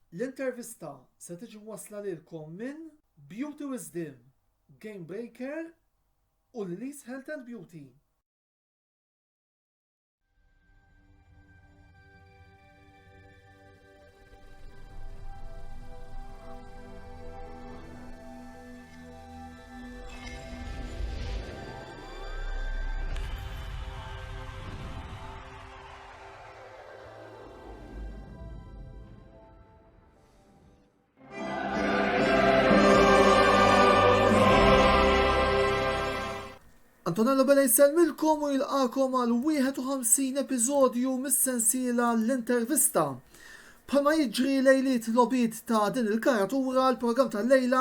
L-intervista se tiġi wasla lilkom minn Beauty Wisdom, Game Breaker u Lily's Health and Beauty. Antonello Bella jisselmilkom u jilqakom għal 51 episodju mis-sensiela l-intervista. Palma jiġri lejliet lobit ta' din il-karatura, l-program tal-lejla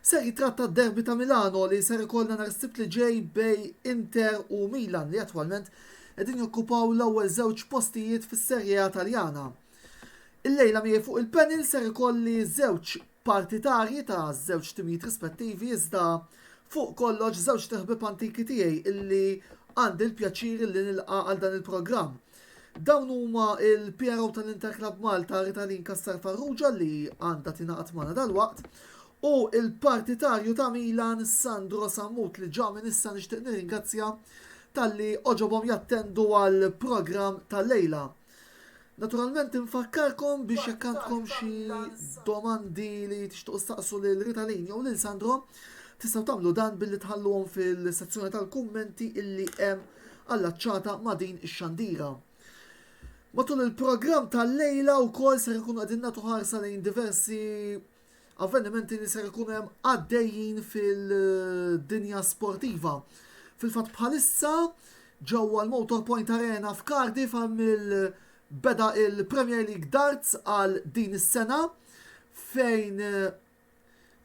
ser jitratta d-derbi ta' Milano li ser ikollna nhar is-sibt li ġej bej Inter u Milan li attwalment qegħdin jokkupaw l-ewwel żewġ postijiet fis-Serje A Taljana. Il-lejla miegħi fuq il-panel ser ikolli żewġ partitarji ta' żewġ timijiet rispettivi iżda fuq kollox żewġ teħbib antiki tiegħi illi għandi l-pjaċir illi nilqa' għal dan il-programm. Dawn huma il-PRO tal-Inter Club Malta Ritalin Kassar Farrugia li għandha tingħaqad magħna dalwaqt u il-partitarju ta' Milan Sandro Sammut li ġa minn issa nixtieq nirringrazzja talli oġobhom jattendu għal programm tal-lejla. Naturalment infakkarkom biex jekk għandkom xi domandi li tixtiequ staqsu lil Ritalin jew lil Sandro tistgħu tagħmlu dan billi tħalluhom fil-sezzjoni tal-kummenti illi hemm allaċċata ma' din ix-xandira. Matul il-programm tal-lejla wkoll ser ikunu qegħdin nagħtu ħarsa lejn diversi avvenimenti li ser ikunu hemm għaddejjin fil-dinja sportiva. Fil-fatt bħalissa ġewwa l-Motor Point Arena f'Cardiff beda il-Premier League Darts għal din is-sena fejn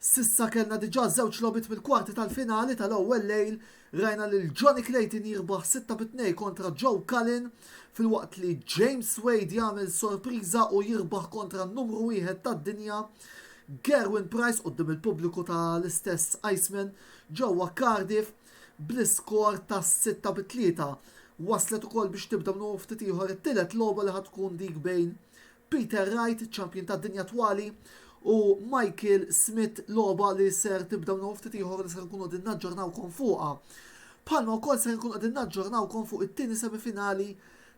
sissa kellna diġà żewġ logħbiet mill-kwarti tal-finali tal-ewwel lejl rajna lil Johnny Clayton jirbaħ 6-2 kontra Joe Cullen filwaqt li James Wade jagħmel sorpriża u jirbaħ kontra n-numru 1 tad-dinja Gerwin Price quddiem il-pubbliku tal-istess Iceman ġewwa Cardiff bl-iskor ta' 6-3. Waslet ukoll biex tibda minnu ftit ieħor it-tielet logħba li ħad tkun dik bejn Peter Wright, champion tad-dinja twali, u Michael Smith logħba li ser tibda minnu ftit ieħor li ser nkunu qegħdin naġġornawkom fuqha. Bħalma wkoll ser nkunu qegħdin naġġornawkom fuq it-tieni semifinali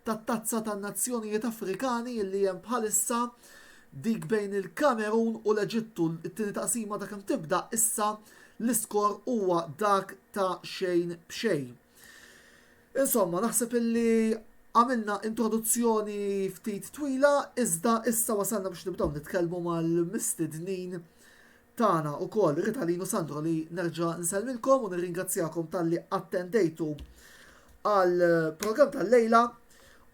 tat-Tazza tan-Nazzjonijiet Afrikani li hemm bħalissa dik bejn il-Kamerun u l-Eġittu. It-tieni taqsima ta' kemm tibda issa l-iskor huwa dak ta' xejn b'xejn. Insomma, naħseb illi għamilna introduzzjoni ftit twila, iżda issa wasalna biex nibdew nitkellmu mal-mistednin tagħna wkoll Ritalin u Sandro li nerġa' nsellmilkom u nirringrazzjakom talli attendejtu għal programm tal-lejla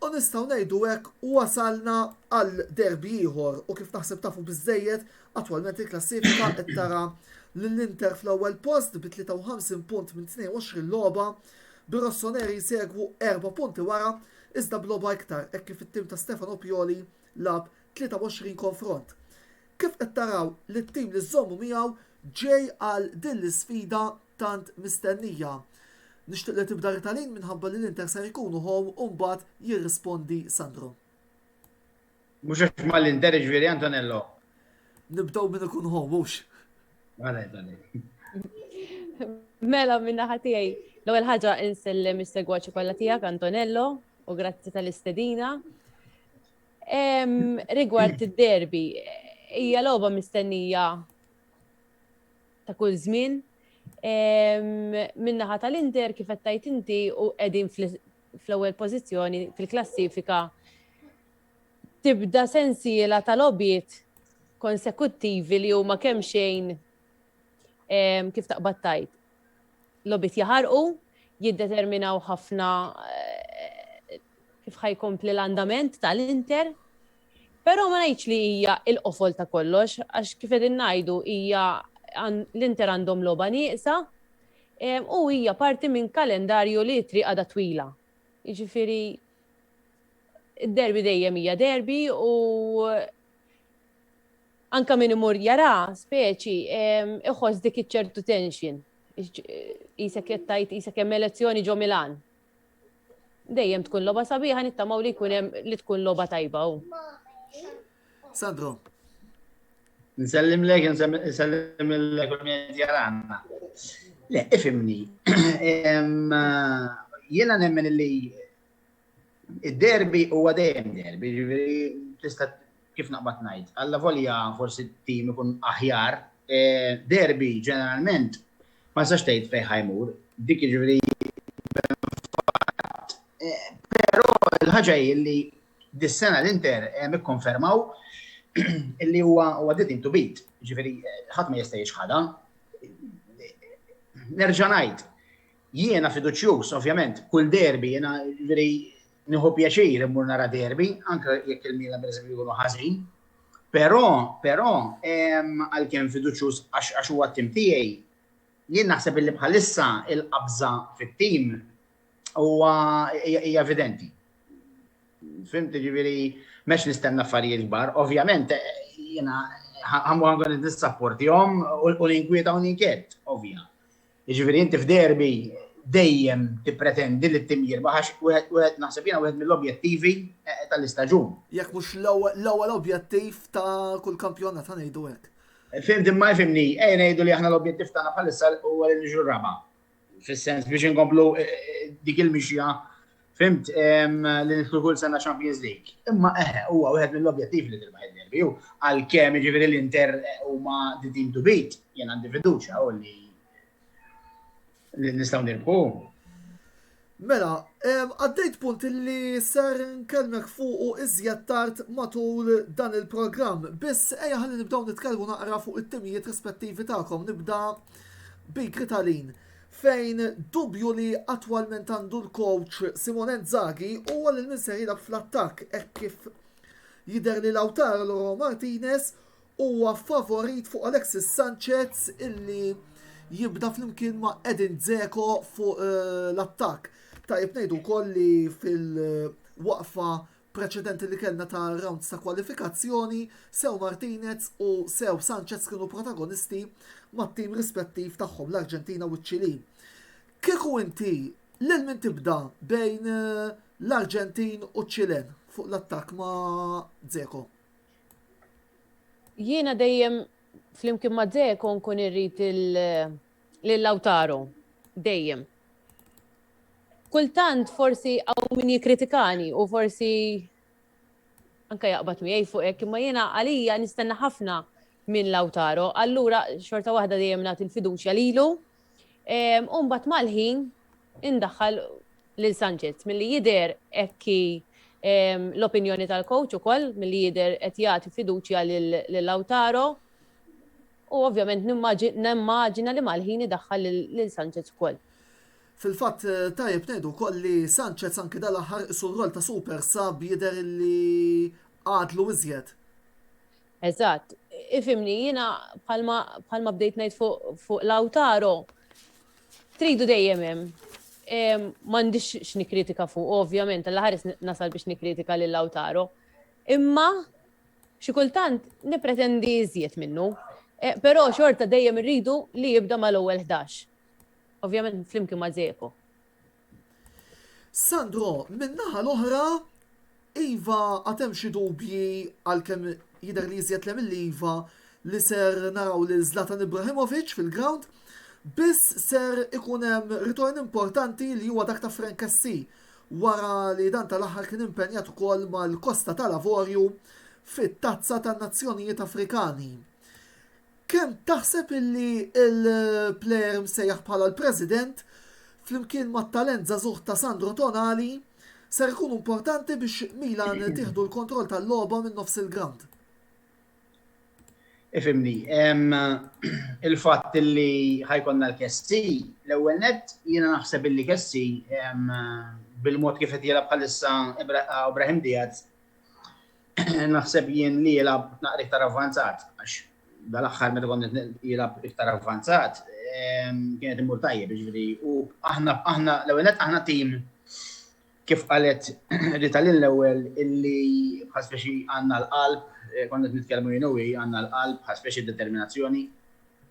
u nistgħu ngħidu hekk wasalna għal derbi ieħor u kif naħseb tafu biżżejjed attwalment il-klassifika qed tara lill-Inter fl-ewwel post bi 53 punt minn 22 logħba. Bir-Rossoneri jsegwu 4 punti wara, iżda b'logħba iktar, hekk kif it-tim ta' Stefano Pioli lab 23 konfront. Kif qed taraw li t-tim li żommu miegħu ġej għal din l-isfida tant mistennija. Nixtieq li tibda Ritalin minħabba li l-Inter ser ikunu home u mbagħad jirrispondi Sandro. Mhux hekk mal-Inter ġifieri Antonello. Nibdew min ikun home mhux. Mela minna ħatijaj, l-ewwel ħaġa insellem is-segwaċi kollha tiegħek Antonello u grazzi tal-istedina. Rigward id-derbi, hija logħba mistennija ta' kull żmien. Min-naħa tal-Inter kif qed tgħid inti u qegħdin fl-ewwel pożizzjoni fil-klassifika tibda sensiela ta' logħbiet konsekuttivi li huma kemm xejn kif taqbad tajt. Logħbiet jaħarqu, jiddeterminaw ħafna kif ħajkompli l-andament tal-Inter, però ma ngħidx li hija l-qofol ta' kollox, għax kif qegħdin ngħidu hija l-Inter għandhom logħba nieqsa u hija parti minn kalendarju li triq għadha twila. Jiġifieri id-derbi dejjem hija derbi u anka min imur jara, speċi, iħoss dik iċ-ċertu tension. Isek jettajt, isek hemm elezzjoni ġo Milan. Dejjem tkun logħba sabiħa nittamaw li tkun logħba tajba. Sandro. Nsellimlek il-komunità għandna. Le, ifimni. Jiena nemmen li id-derbi huwa dejjem derbi, ġifieri tista' kif naqbad ngħid. Alla volja forsi t-tim ikun aħjar, derbi ġeneralment ma sax tgħid fejn ħajmur, dik ġifieri. Però il-ħaġa li dis-sena l-Inter ikkonfermaw illi huwa the team to beat. Ġifieri ħadd ma jista' jixħadha. Nerġa' ngħid, jiena fiduċjuż ovvjament kull derbi jiena ġifieri nieħu pjaċir immur nara derbi, anke jekk il-Milan pereżempju jkunu ħażin. Però għalkemm fiduċjuż għax huwa t-tim tiegħi, jien naħseb illi bħalissa il-qabża fit-tim huwa hija evidenti. Fimti ġifieri mex nistenna affarijiet kbar, ovvjament jiena ħankun nissapportihom u ninkwieta u ninkiet, ovvja. Ġifieri inti f'derbi dejjem tippretendi li t-tim jirbaħ għax wieħed naħseb jiena wieħed mill-objettivi tal-istaġun. Jekk mhux l-ewwel objettiv ta' kull kampjonat ngħidu hekk. Fimt imma jfimni, ngħidu li aħna l-objettiv tagħna bħalissa huwa li niġu raba. Fis-sens biex inkomplu dik il-mixja, fimt li nidħlu kull sena Champions League. Imma huwa wieħed mill-objettiv li tirbaħ id-derbi u għalkemm jiġifieri l-Inter huma the team to beat, jien għandi fiduċja u li nistgħu nirbħu. Mela, għaddejt punt li ser nkellmek fuq iżjed tard matul dan il-programm, biss ħalli nibdew nitkellmu naqra fuq it-timijiet rispettivi tagħkom, nibda Bikri Tallinn, fejn dubju li attwalment għandu l-coach Simone Inzaghi huwa li l-minser jilab fl-attakk hekk kif jidher li Lautaro Martinez huwa favorit fuq Alexis Sanchez illi jibda flimkien ma' Edin Dzeko fuq l-attakk. Tajjeb ngħidu wkoll li fil-waqfa preċedenti li kellna ta' rounds ta' kwalifikazzjoni, sew Martinez u sew Sanchez kienu protagonisti mat-tim rispettiv tagħhom l-Arġentina u ċ-Ċili. Kieku inti lil min tibda bejn l-Arġentin u ċ-Ċilen fuq l-attakk ma' Dzeko? Jiena dejjem flimkien ma' Dzeko nkun irrid il-Lautaro, dejjem. Kultant forsi għaw min jikritikani u forsi anka jaqbad miegħi fuq hekk, imma jiena għalija nistenna ħafna minn Lautaro, allura xorta waħda dejjem nagħti l-fiduċja lilu. U mbagħad mal-ħin indaħħal lil Sanchez milli jidher hekk l-opinjoni tal-coach ukoll milli jidher qed jagħti fiduċja lil Lautaro. U ovvjament nimmaġina li mal-ħin idaħħal lil Sanchez ukoll. Fil-fatt tajjeb ngħidu wkoll li Sanchez anke dal-aħħar isu r-rol ta' super sub jidher li għadlu iżjed. Eżatt. Ifimni jiena bħalma bdejt ngħid fuq Lautaro tridu dejjem hemm. M'għandix x'nikkritika fuq, ovvjament, l-ħares nasal biex nikkritika lil Lautaro. Imma xi kultant nippretendi iżjed minnu. Però xorta dejjem irridu li jibda mal-ewwel 11. Ovvjament flimkien ma' Dzeko. Sandro, min-naħa l-oħra, Iva għatem xi dubji għalkemm jidher li jżjed lem il-Iva li ser naraw lil Zlatan Ibrahimovic fil-ground, biss ser ikun hemm ritorn importanti li huwa dak ta' Frank Kessie wara li dan tal-aħħar kien impenjat ukoll mal-Kosta tal-Lavorju fit-tazza tan-Nazzjonijiet Afrikani. Kemm taħseb illi il-plejer msejjaħ bħala l-President flimkien mat-talent żagħżugħ ta' Sandro Tonali ser ikun importanti biex Milan tieħdu l-kontroll tal-logħba minn nofs il-ground? Ifimni, il-fatt li ħajkonna l-Kessie, l-ewwel nett jiena naħseb illi Kessie bil-mod kif qed jilgħab bħalissa Ibrahim Diaz naħseb jien li jilgħab naqra iktar avvanzat għax dal-aħħar meta kont jilgħab iktar avvanzat kienet imur tajjeb jiġifieri u aħna l-ewwel nett aħna tim kif qalet Rita Lynn l-ewwel illi bħal speċi għandna l-qalb konna nitkellmu jinwi għandna l-qalb bħal speċi determinazzjoni.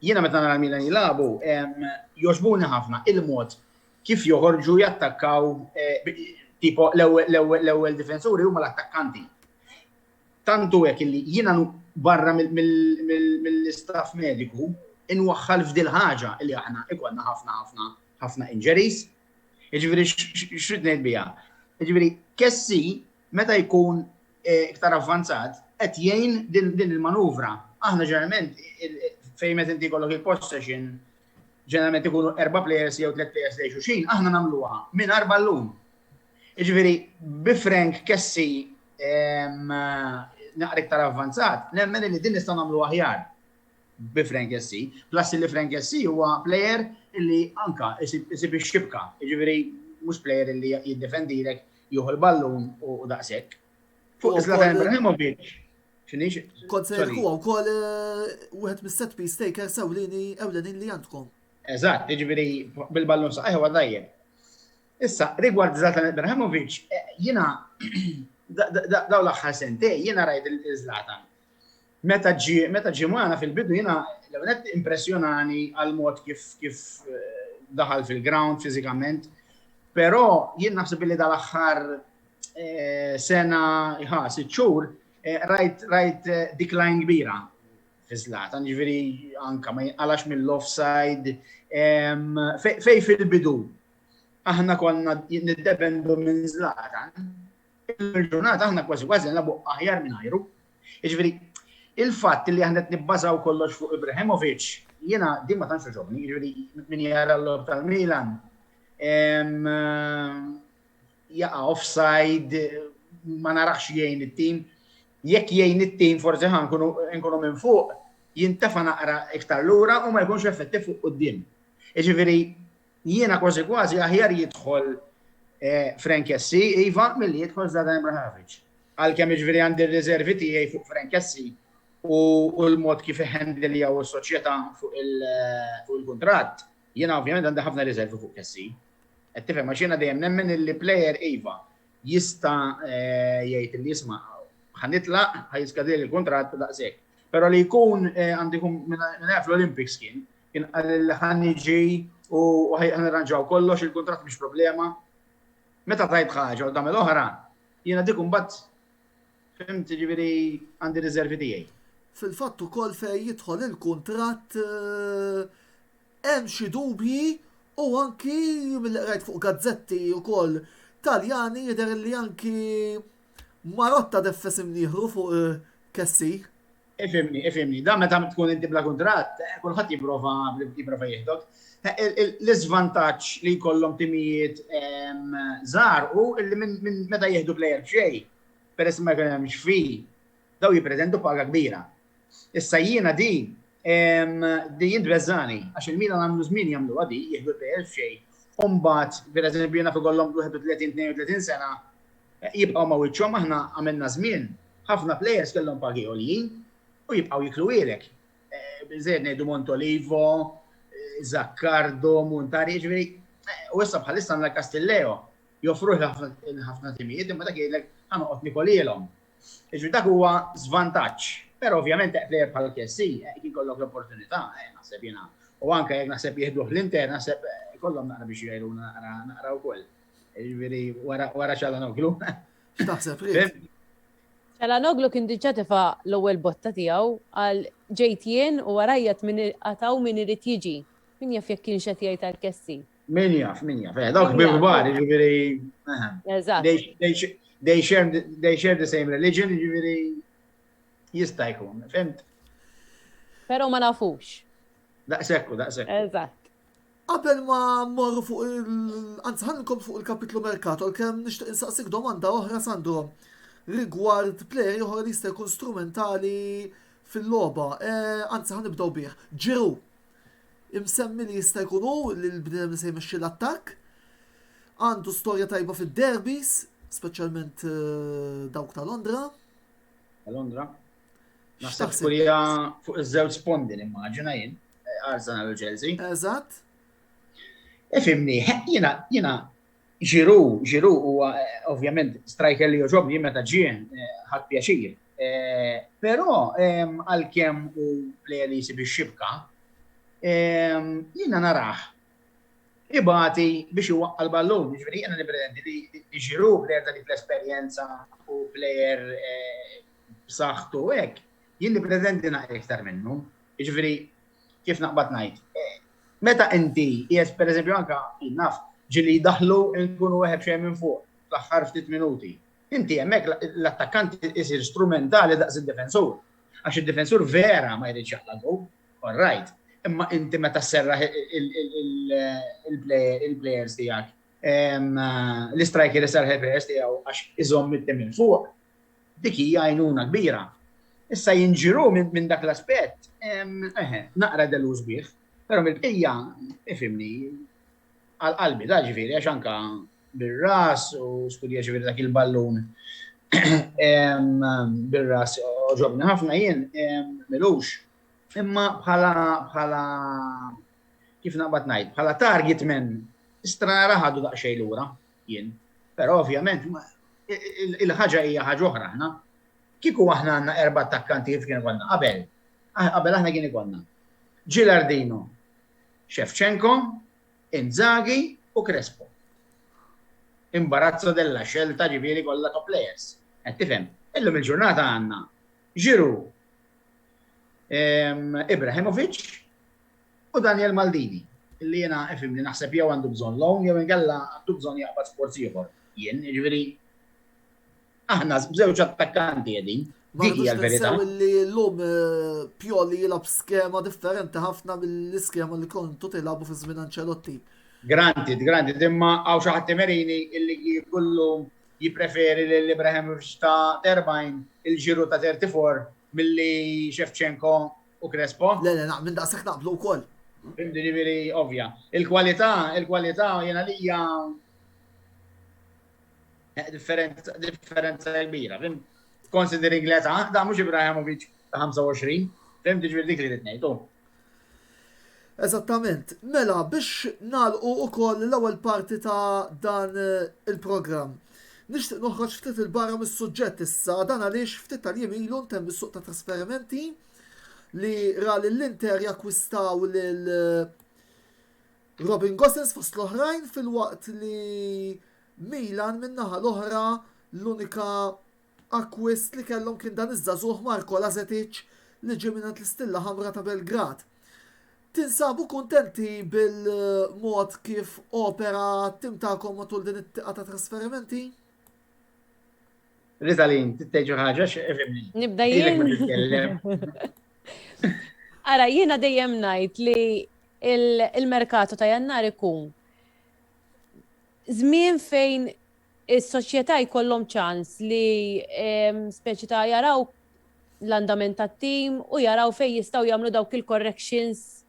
Jiena meta nara Milan jilagħbu jogħġbuni ħafna il-mod kif joħorġu jattakkaw tipo l-ewwel difensuri huma l-attakkanti. Tantu hekk illi jiena barra mill-istaff mediku inwaħħal f'dil ħaġa li aħna ikonna ħafna injuries. Jiġifieri x'rid ngħid biha. Jiġifieri Kessi meta jkun iktar avvanzat qed jgħin din il-manuvra. Aħna ġeneralment fejn meta inti jkollok il-possession ġeneralment ikunu 4 players jew 3 players lejn xulxin, aħna nagħmluha mingħajr ballun. Jiġifieri bi Frank Kessi naqra iktar avvanzat, nemmen li din nistgħu nagħmlu aħjar bi Frank Kessi. Plus li Frank Kessi huwa player illi anka isib ix-xibka. Jiġifieri mhux player illi jiddefendilek jieħu l-ballun u daqshekk. Fuq Zlatan Ibrahimovic. X'inhi? Kont se jkun wkoll wieħed mis-set piece takers ewlenin li għandkom. Eżatt, jiġifieri bil-ballun saħħ huwa dajjeb. Issa, rigward Zlatan Ibrahimovic, jiena daw l-aħħar sentej, jiena rajt il-Zlatan. Meta ġi magħna fil-bidu jiena l-ewwel impressjonani għal mod kif daħal fil-ground fiżikament, però jien naħseb li dal-aħħar sena 6 xhur rajt decline kbira fi Zlatan, ġifieri anke ma jinqalax mill-offside fej fil-bidu. Aħna konna niddependu minn Zlatan. Il-ġurnata aħna kważi nlabu aħjar minn ajru. Jiġifieri il-fatt li aħna nibbażaw kollox fuq Ibrahimovic, jiena din ma tantx ġobni, jiġifieri min jara l-lob tal-Milan jaqa' offside, ma narax jgħin it-tim. Jekk jgħin it-tim forsi nkunu minn fuq, jintefa' naqra iktar lura u ma jkunx effettiv fuq quddiem. Jiġifieri jiena kważi aħjar jidħol Frank Kessi, iva milli jidħol Zlatan Ibrahimovic. Għalkemm jiġifieri għandi r-riservi tiegħi fuq Frank Kessi u l-mod kif iħendel jew is-soċjetà fuq il-kuntratt, jiena ovvjament għandi ħafna riservi fuq Kessi. Qed tifhem għax jiena dejjem nemmen li player iva jista' jgħid li jisma' ħanitlaq ħajiskadi il-kuntratt daqshekk. Però li jkun għandikum minn fl-Olympics kien ħaniġi u ħanirranġaw kollox il-kuntratt mhix problema. Meta tajt ħaġa u tagħmel oħra, jiena dik imbagħad fimt ġifieri għandi riservi tiegħi. Fil-fatt ukoll fejn jidħol il-kuntratt hemm xi dubji u anki mill-qrajt fuq gazzetti wkoll Taljani jidher li anki Marotta deffes imnieħru fuq Kessi. Ifimni, da meta tkun inti bla kuntratt, kulħadd jipprova jieħdok. L-iżvantaġġ li jkollhom timijiet żgħar u li minn meta jieħdu plejer b'xejn, peress ma jkun hemmx fih, daw jippretendu paga kbira. Issa jiena di jintbeżżani għax il-Milan għamlu żmien jagħmlu għadi jieħdu plejer b'xejn. U mbagħad, pereżempju jiena fikollhom 31-32 sena jibqgħu ma' wiċċhom aħna għamilna żmien ħafna plejers kellhom pagi għoljin u jibqgħu jiklu ilek. Żejjed ngħidu Montolivo, Zaccardo, Montari, ġifieri, u issa bħalissa għandna Castilleo joffruh ħafna timijiet imma dak jgħidlek ħanoqgħod nikolilhom. Ġifieri dak huwa żvantaġġ, però ovvjament plejer bħal Kessi jekk ikollok l-opportunità, naħseb jiena. U anke jekk naħseb jieħduh l-Inter, naħseb ikollhom naqra biex jgħidulna naqra wkoll. Ġifieri wara Çalhanoğlu. X'taħseb rid? Çalhanoğlu kien diġà tefa' l-ewwel botta tiegħu għal ġejt jien u warajjat min qataw min irid jiġi. Min jaf jekk kienx qed jgħid għall-Kessi. Min jaf. Dawk kbar, ġifieri. Eżatt. They share the same religion, ġifieri jista' jkun, fimt? Però ma nafux. Daqshekk. Eżatt. Qabel ma mmorru anzi ħankom fuq il-kapitlu merkato kemm nixtieq insaqsik domanda oħra Sandro rigward plejer oħra li jista' jkun strumentali fil-logħba. Anzi ħanibdew bih. Ġiru. Imsemmi li jista' jkun hu li l-bniem se jmexxi l-attakk. Għandu storja tajba fid-derbis, speċjalment dawk ta' Londra. Londra? Naħseb kurija fuq iż-żewġ spondi nimmaġina jien, Arsenal u Chelsea. Eżatt. Ifimni, jiena Ġiru huwa ovvjament striker li joġobni meta ġien ħadd pjaċir. Però għalkemm u plejer li jsib ix-xibka, jiena narah ibati biex iwaqqa l-ballun, jiġifieri jiena nippretendi li Ġiru plejer ta' dik l-esperjenza u plejer b'saħħtu hekk jien li pretendi naqra iktar minnu. Jiġifieri kif naqbad ngħid. Meta inti qiegħed pereżempju anke naf ġieli jdaħħlu nkunu weħeb xejn minn fuq fl-aħħar ftit minuti. Inti hemmhekk l-attakkanti isir strumentali daqs id-difensur. Għax id-difensur vera ma jridx jaħlagu, all right. Imma inti meta sserraħ il-players tiegħek, l-striker isserraħ il-players tiegħu għax iżomm it-tim minn fuq, dik hija għajnuna kbira. Issa jinġiru minn dak l-aspett, naqra deluż bih, però mill-bqija, ifhimni, għal-qalbi da ġifieri għax anke bir-ras u skurja ġifieri dak il-ballun bir-ras ġobni ħafna jien milux. Imma bħala kif naqbad ngħid, bħala target men istrara ħadu daqsxejn lura jien. Però ovvjament il-ħaġa hija ħaġa oħra aħna. Kieku aħna għandna 4 attakkanti kif kien ikollna qabel. Qabel aħna kien ikollna Gilardino, Shevchenko, Inzaghi u Crespo. Imbarazzo della xelta ġifieri kollha top players. Qed tifhem. Illum il-ġurnata għandna Giroud, Ibrahimovic u Daniel Maldini, illi jena li naħseb jew għandu bżonn loan jew inkella għandu bżonn jaqbad sport ieħor. Jien, jiġifieri aħna bżewġ attakkanti qegħdin, dik hija l-verità. Li llum Pioli jilab skema differenti ħafna mill-iskema li kontu tilagħbu fi żmien Ancelotti. Granted, imma għaw xi ħadd Temerini illi kullu jippreferi l-Ibrahimovic ta' 40, il-Giroud ta' 34 milli Shevchenko u Crespo. Le, minn daqshekk naqblu wkoll. Ġifieri ovvja. Il-kwalità jena li hija differenza kbira. Considering l-età, da mhux Ibrahimovic ta' 25, ġifieri dik li rid ngħidu. Eżattament. Mela, biex nagħlqu wkoll l-ewwel parti ta' dan il-programm. Nixtieq noħroġ ftit il-barra mis-suġġett issa, dan għaliex ftit tal-jiem ilu ntemm is-suq ta' trasferimenti li ra l-Inter jakkwistaw lil Robin Gosens fost l-oħrajn fil-waqt li Milan min-naħa l-oħra l-unika akkwist li kellhom kien dan iż-żagħżugħ Marko Lazetic li ġie minn l-Istilla Ħamra ta' Belgrad. Tinsabu kuntenti bil-mod kif opera tim tagħkom matul din it-tieqa ta' trasferimenti? Ritalin, titteġu ħaġa x'efhimni. Nibda jien. Ara, jiena dejjem ngħid li il-merkato ta' Jannar ikun żmien fejn is-soċjetà jkollhom ċans li speċi ta' jaraw l-andament tat-tim u jaraw fejn jistgħu jagħmlu dawk il-corrections.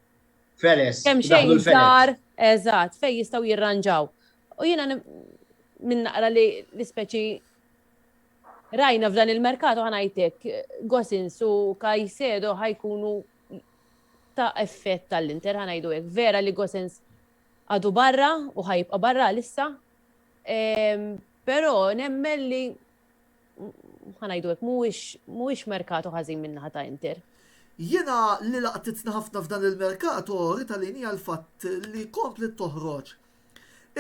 Feles. Kemm xejn sar, eżatt, fejn jistgħu jirranġaw. U jiena minn naqra li speċi rajna f'dan il-merkato ħanajtek Gosens u Caicedo ħajkunu ta' effett tal-Inter ħanajdu hekk. Vera li Gosens għadu barra u ħajibqa' barra lissa. Però nemmen li ħanajdu hekk mhuwiex merkato ħażin min-naħa ta' Inter. Jiena li laqtitna ħafna f'dan il-merkato ritalini għal fatt li komplet toħroġ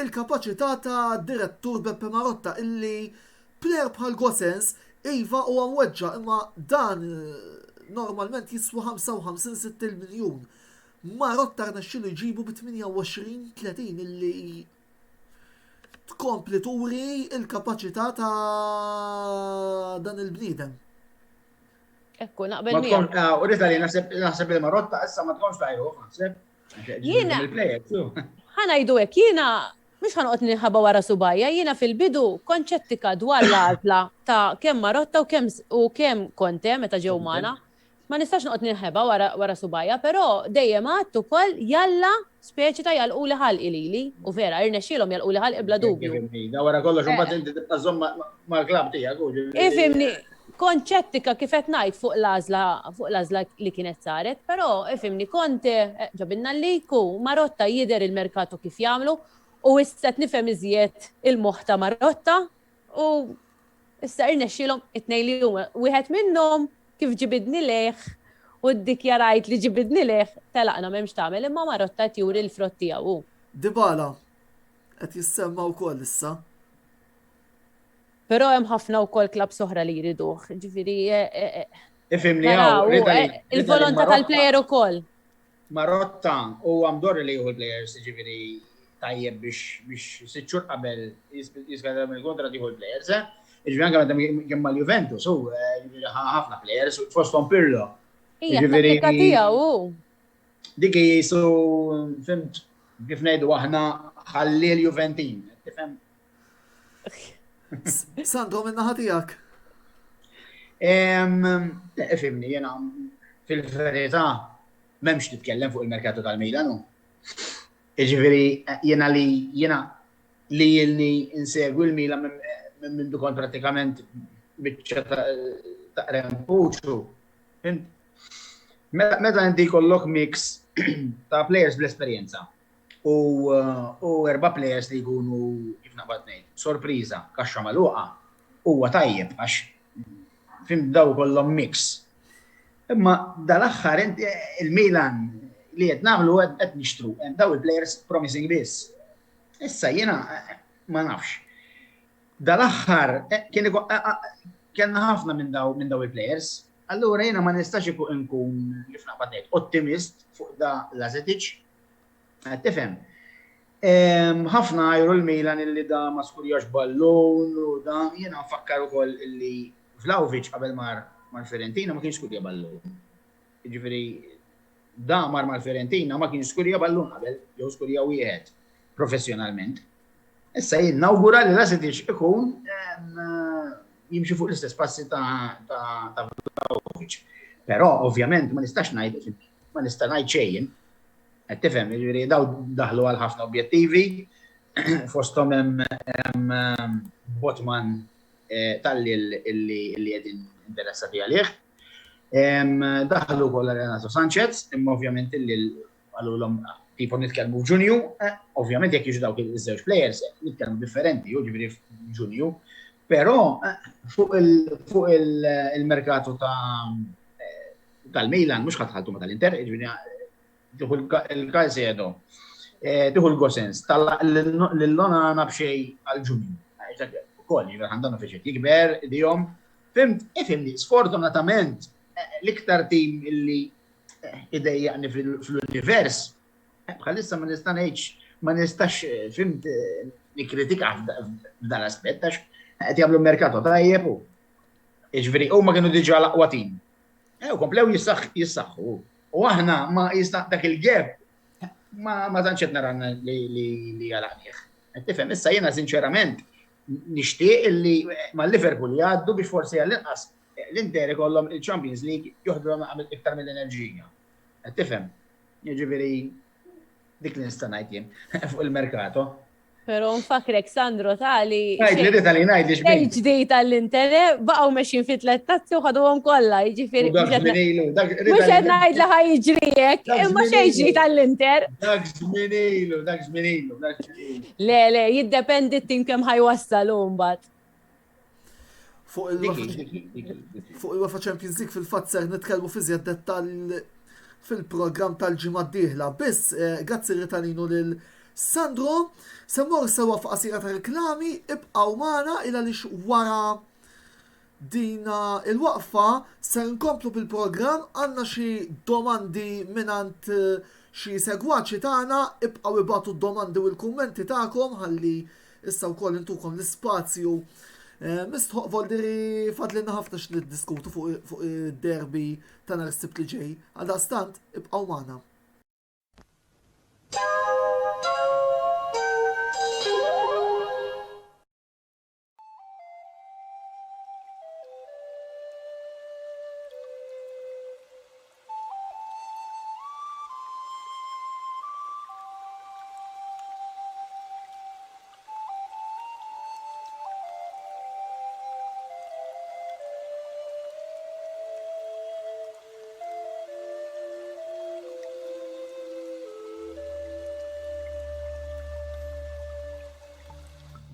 il-kapaċità ta' direttur Beppe Marotta illi plejer bħal Gosens iva u għamweġġa imma dan normalment jiswa 55-60 miljun. Marotta rnexxielu jġibu bi 28-30 illi tkompli turi il-kapaċità ta' dan il-bniedem. Ekku, naqbel miegħek. U rita li naħseb il-Marotta issa ma tkomx tajru, naħseb. Jiena ħanajdu hekk, jiena mhux ħanqod ninħaba wara subajja, jiena fil-bidu konċettika dwar l-għażla ta' kemm Marotta u kemm Conte meta ġew magħna. Ma nistax noqgħod ninħeba wara subajja, però dejjem għadt ukoll jalla speċi ta' jalquli ħalqi lili u vera irnexxielhom jalquli ħalqi bla dubju. Da wara kollox imbagħad inti tibqa' żomm mal-klabb tiegħek. Ifhimni, konċettika kif qed ngħid fuq l-għażla li kienet saret, però ifhimni Conte ġabilna liku Marotta jidher il-merkatu kif jagħmlu u issa qed nifhem iżjed il-moħħ ta' Marotta u issa irnexxielhom it-tnejn li huma wieħed minnhom kif ġibidni leħ u d-dikjarajt li ġibidni leħ telaqna m'hemmx tagħmel imma Marotta qed juri l-frott tiegħu. Dybala qed jissemma wkoll issa. Però hemm ħafna wkoll klabb soħra li jriduh. Ġifieri Ifimni Naraw, il-volontà Marotta- tal-plejer ukoll. Marotta u għamdor li juhu l-players ġiviri tajjeb biex sitxur qabel jiskadam il-kontra tiħu l-players. Ġiviri anka għandam kemma l-Juventus, u ħafna players, fostom Pirlo. Hija t-tattika tiegħu. Dik jisu, fimt, kif ngħidu aħna ħalli l-Juventin. Tifhem? Sandro, minna ħatijak. Fimni, jena fil-verità memx titkellem fuq il-merkatu tal-Milanu. Iġveri, jena li jilni insegwi l-Milan minn dukon pratikament bieċa ta' rempuċu. Meta inti kollok mix ta' players bl-esperienza u erba players li jkunu kif naqbad ngħid, sorpriża, kaxxa magħluqa, huwa tajjeb għax fim daw kollhom mix. Imma dal-aħħar il-Milan li qed nagħmlu qed nixtru, daw il-players promising biss. Issa jiena ma nafx. Dal-aħħar kienna ħafna minn daw il-players, allura jiena ma nistax nkun kif naqbad ngħid ottimist fuq da Lazetic. Tifhem. Ħafna jru l-Milan illi da ma skurjax ballon u da jiena nfakkar ukoll illi Vlahovic qabel mar Fiorentina ma kienx skurja ballun. Ġifieri da mar mal-Fiorentina ma kienx skurja ballun qabel, jew skurja wieħed professjonalment. Issa jien nawgura li Lazetic ikun jimxi fuq l-istess passi ta' Vlahovic. Però ovvjament ma nistax ngħid xejn. Qed tifhem, jiġifieri daw daħlu għal ħafna objettivi, fosthom hemm Botman tal-li qegħdin interessati għalih. Daħlu wkoll Renato Sanchez, imma ovvjament illi għalulhom tipo nitkellmu ġunju, ovvjament jekk jiġu dawk iż-żewġ players nitkellmu differenti, ġifieri ġunju, però fuq il-merkatu tal-Milan mhux ħadħaltu ma tal-Inter, ġifieri tuħu il-Caicedo, tuħu l-Gosens, l-lona bxej għal-ġunju. Ukoll, għandhom fiċet jikber, dijom. Fimni, sfortunatament, l-iktar tim illi idejjaqni fl-univers, bħalissa ma nistax, fimt, nikritika f'dan aspett, għax qed jagħmlu merkato tajjeb u iġveri, u ma kienu diġà l-aqwa tim. Komplew jissaħħu. U aħna ma jista' dak il-gap ma tantx qed nara li għalaqnieh. Tifhem, issa jiena sinċerament nixtieq illi mal-Liverpool jgħaddu biex forsi għall-inqas l-Inter ikollhom il-Champions League joħdulhom iktar mill-enerġija. Tifhem? Jiġifieri dik li nista' ngħid jien fuq il-merkato. Pero nfakrek Sandro tali. Ngħidli ġdejt tal-Inter, baqgħu mexjin fit tlettazzi u ħaduhom kollha, jiġifieri. Mhux qed ngħid li ħajġrijek, imma xejn ġdejt tal-Inter. Dak żmien ilu. Le, jiddependi t-tim kemm ħajwassalu mbagħad. Fuq il-UEFA Champions League fil-fatt ser nitkellmu fi żjed dettall fil-programm tal-ġimgħa d-dieħla. Biss grazzi ritalinu lil Sandro, semmor sewa f'qasira ta' reklami, ibqaw magħna il għaliex wara dina il-waqfa ser nkomplu bil-programm għandna xi domandi minant xi segwaċi tagħna, ibqaw ibatu d-domandi u l-kummenti tagħkom ħalli issa wkoll intukom l-ispazju. Mistħoq Voldiri fadlina ħafna x'niddiskutu fuq id-derbi ta' nhar is-sibt li ġej, għaldaqstant ibqaw magħna.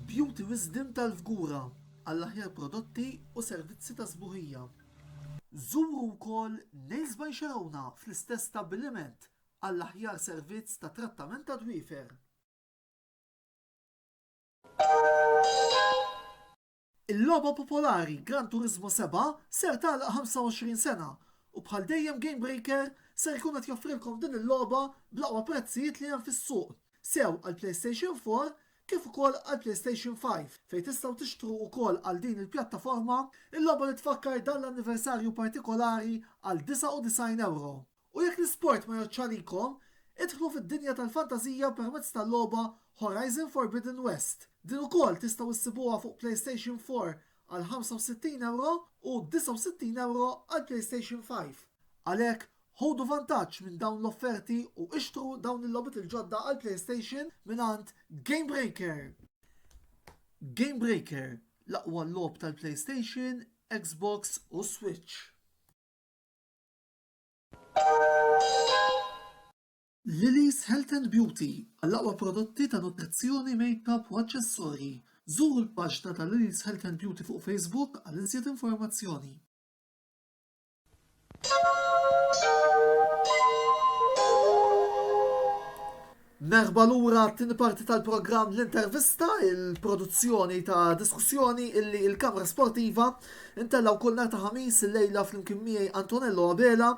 Beauty Wisdom tal-Fgura għall-aħjar prodotti u servizzi ta' sbuħija. Żuru wkoll Nails by Xarawna fl-istess stabbiliment għall-aħjar servizz ta' trattament ta' dwiefer. Il-logħba popolari Gran Turismo 7 ser tagħlaq 25 sena u bħal dejjem Game Breaker ser jkun qed joffrilkom din il-logħba bl-aqwa prezzijiet li hemm fis-suq. Sew għal PlayStation 4 kif ukoll għal PlayStation 5 fejn tistgħu tixtru wkoll għal din il-pjattaforma il-logħba li tfakkar dan l-anniversarju partikolari għal €99. U jekk l-isport ma joċċalikom, idħlu fid-dinja tal-fantasija permezz tal-logħba Horizon Forbidden West. Din ukoll tistgħu issibuha fuq PlayStation 4 għal €65 u €69 għal PlayStation 5. Għalhekk ħodu vantaġġ minn dawn l-offerti u ixtru dawn il-logħbiet il-ġodda għal PlayStation mingħand Game Breaker. Game Breaker, l-aqwa logħb tal-PlayStation, Xbox u Switch. Lily's Health and Beauty, għall-aqwa prodotti ta' nutrizzjoni, make-up u aċċessorji. Żuru l-paġna ta' Lily's Health and Beauty fuq Facebook għal insiet informazzjoni. Merba lura t-tieni parti tal-programm l-intervista, il-produzzjoni ta' diskussjoni illi il-Kamra Sportiva intellaw kull nhar ta' ħamis il-lejla fl-imkien miegħi Antonello Abela,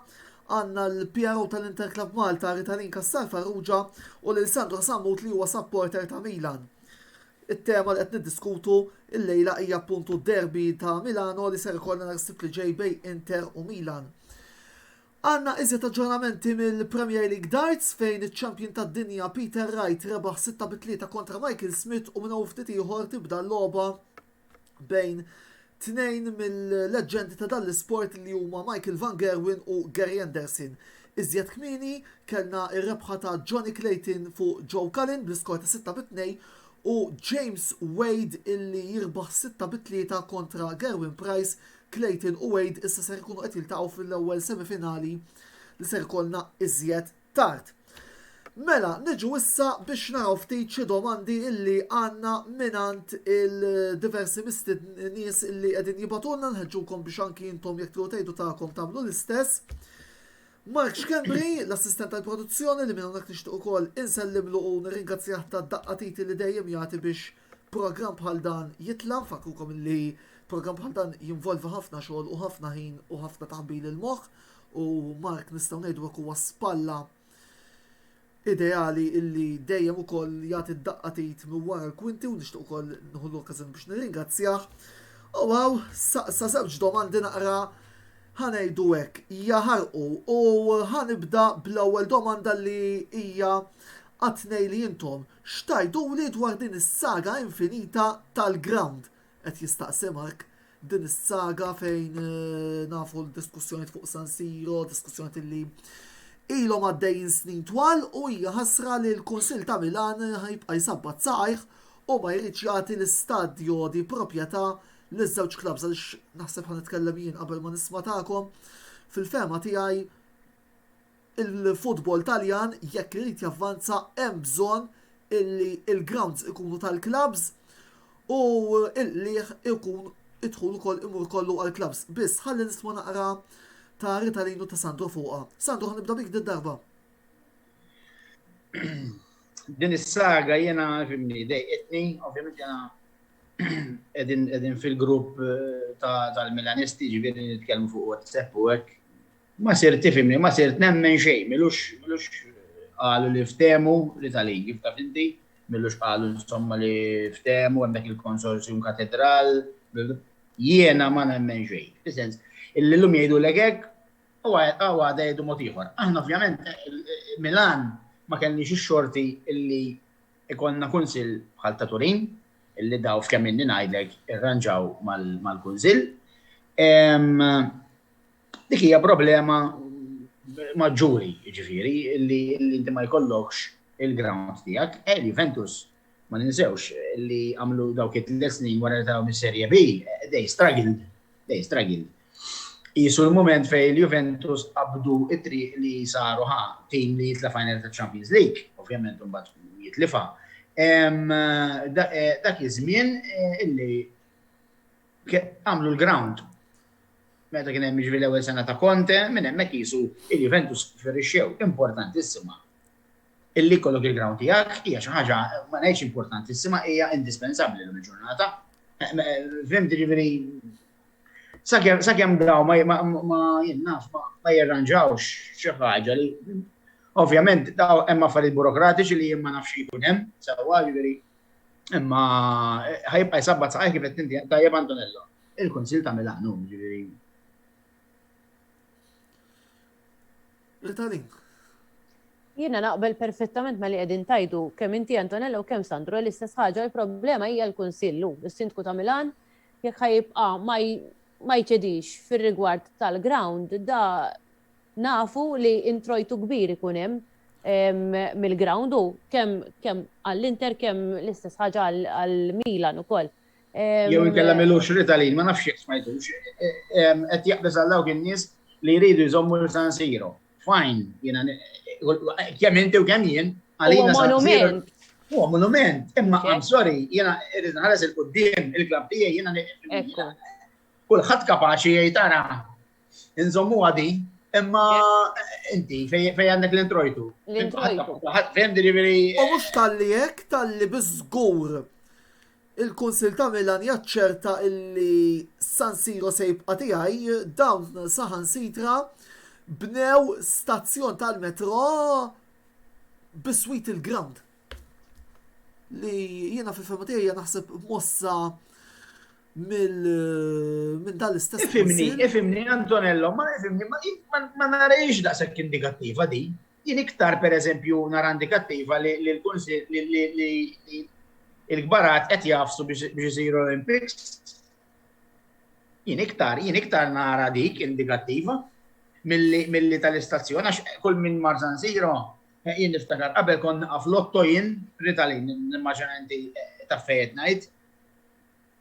għandna l-PRO tal-Interclub Malta Ritalin Kassar Farrugia u lil Sandro Sammut li huwa supporter ta' Milan. It-tema li qed niddiskutu il-lejla hija appuntu derbi ta' Milano li ser ikollna nhar Sibt li ġej bejn Inter u Milan. Għanna iżjed aġġornamenti mill-Premier League Darts fejn iċ-champion tad-dinja Peter Wright rebaħ 6-3 kontra Michael Smith u minn ftit ieħor tibda l-logħba bejn tnejn mill-leġendi ta' dan l-isport li huma Michael Van Gerwen u Gary Anderson. Iżjed kmieni kellna ir-rebħa ta' Johnny Clayton fuq Joe Cullen bl-iskor ta' 6-2 u James Wade illi jirbaħ 6-3 kontra Gerwin Price. Clayton u Wade issa ser ikunu qed jiltaqgħu fil-ewwel semifinali li ser ikollna iżjed tard. Mela, niġu issa biex naraw ftit xi domandi illi għandna minant il-diversi mistid nies illi qegħdin jibatulna nħeġġukom biex anki intom jekk tagħtu tagħkom tagħmlu l-istess. Mark Schembri, l-assistent tal-produzzjoni li minn hawnhekk nixtieq ukoll insellimlu u nirringrazzjah tad-daqqatiti li dejjem jagħti biex programm bħal dan jitla, fakrukom illi program bħal dan jinvolvi ħafna xogħol u ħafna ħin u ħafna taħbil il-moħħ u Mark nistgħu ngħidu hekk huwa spalla ideali illi dejjem ukoll jagħti d-daqqatit minn wara l-kwinti u nixtieq ukoll nieħu l-okkażjoni biex nirringrazzjah. U wow, sa żewġ domandi naqra ħanejdu hekk jaħarqu u ħanibda bl-ewwel domanda li hija għatnej li intom xtajdu li dwar din is-saga infinita tal-ground. Qed jistaqsi Mark din is-saga fejn nafu l-diskussjoni fuq San Siro, diskussjoni li ilhom għaddejjin snin twal u hija ħasra li l-Kunsill ta' Milan ħajbqa' jsabbat saqajh u ma jridx jagħti l-istadju di proprjetà liż-żewġ klabs għaliex naħseb ħanitkellem jien qabel ma nisma' tagħkom fil-fema tiegħi il-futbol Taljan jekk irid javvanza hemm bżonn illi il-grounds ikunu tal-klabs u il-liħ ikun idħul ukoll imur kollu għal-klabs. Biss ħalli nisma' naqra ta' Ritalin u ta' Sandro fuqha. Sandro ħanibda bik darba. Din is-saga jiena fimni dejqetni, ovvjament jiena qegħdin fil-grupp tal-Milanisti ġifieri nitkellmu fuq WhatsApp u hekk. Ma sirt tifhimni, ma sirt nemmen xejn, milux qalu li ftehmu Ritalin kif taf inti. Millux qalu insomma li ftehmu hemmhekk il-konsorzjum katedral, jiena ma nemmen xejn. Fis-sens, illum jgħidulek hekk u għada jgħidu mod ieħor. Aħna ovvjament Milan ma kellniex ix-xorti illi ikollna kunsill bħal ta' Turin, illi daw f'kemm inni ngħidlek irranġaw mal-kunsill. Dik hija problema maġġuri, jiġifieri, illi inti ma jkollokx il-ground tiegħek. Juventus ma ninsewx li għamlu dawk it-tliet snin wara ta' mis-Serje B, they struggled. Isu l-moment fej l-Juventus qabdu it-triq li saru tim li jitla final ta' Champions League, ovvjament mbagħad jitlifa. Dak iż-żmien illi għamlu l-ground. Meta kien hemm jiġri l-ewwel sena ta' Conte, minn hemmhekk qisu il-Juventus ferixxew importantissima. Illi kollok il-ground tiegħek hija xi ħaġa ma ngħidx importantissima hija indispensabbli l-ġurnata. Fimti ġifieri sakemm daw ma jinnaf ma jirranġawx xi ħaġa li ovvjament daw hemm affarijiet burokratiċi li jien ma nafx jkun hemm sewwa ġifieri imma ħajbqa' jsabbat saqajh kif qed inti tajjeb Antonello. Il-Kunsill ta' Milano ġifieri. Ritalin. Jiena naqbel perfettament ma li qegħdin tajdu kemm inti Antonello u kemm Sandro l-istess ħaġa, il-problema hija l-Kunsillu. Is-Sindku ta' Milan jekk ħajibqa' ma jċedix fir-rigward tal-ground da nafu li introjtu kbir ikun hemm mill-ground u kemm għall-Inter kemm l-istess ħaġa għall-Milan ukoll. Jew inkella milux Ritalin, ma nafx jekk smajtux. Qed jaqbeż għal dawk in-nies li jridu jżommu l-San Siro. Fine, jiena kemm inti u kemm jien għalina monument. Huwa monument, imma I'm sorry, jiena irid nħares il-quddiem il-klabb tiegħi jiena kulħadd kapaċi jgħid tara inżommu għadi, imma inti fejn għandek l-introjtu. Fejn delivery. U mhux talli hekk, talli biżgur il-Kunsill ta' Milan jaċċerta illi San Siro se jibqa' tiegħi dawn saħansitra bnew stazzjon tal-metro biswit il-ground. Li jiena fil-fema tiegħi naħseb mossa minn dal-istess. Ifimni Antonello, ma narejx daqshekk indikattiva di. Jien iktar pereżempju nara indikattiva li l-Kunsill li il-gbarat qed jafsu biex isiru Olympics. Jien iktar nara dik indikattiva milli tal-istazzjon, għax kull minn mar San Siro, jien niftakar qabel konna fl-otto jien Ritalin, nimmaġinanti ta' fejt ngħid,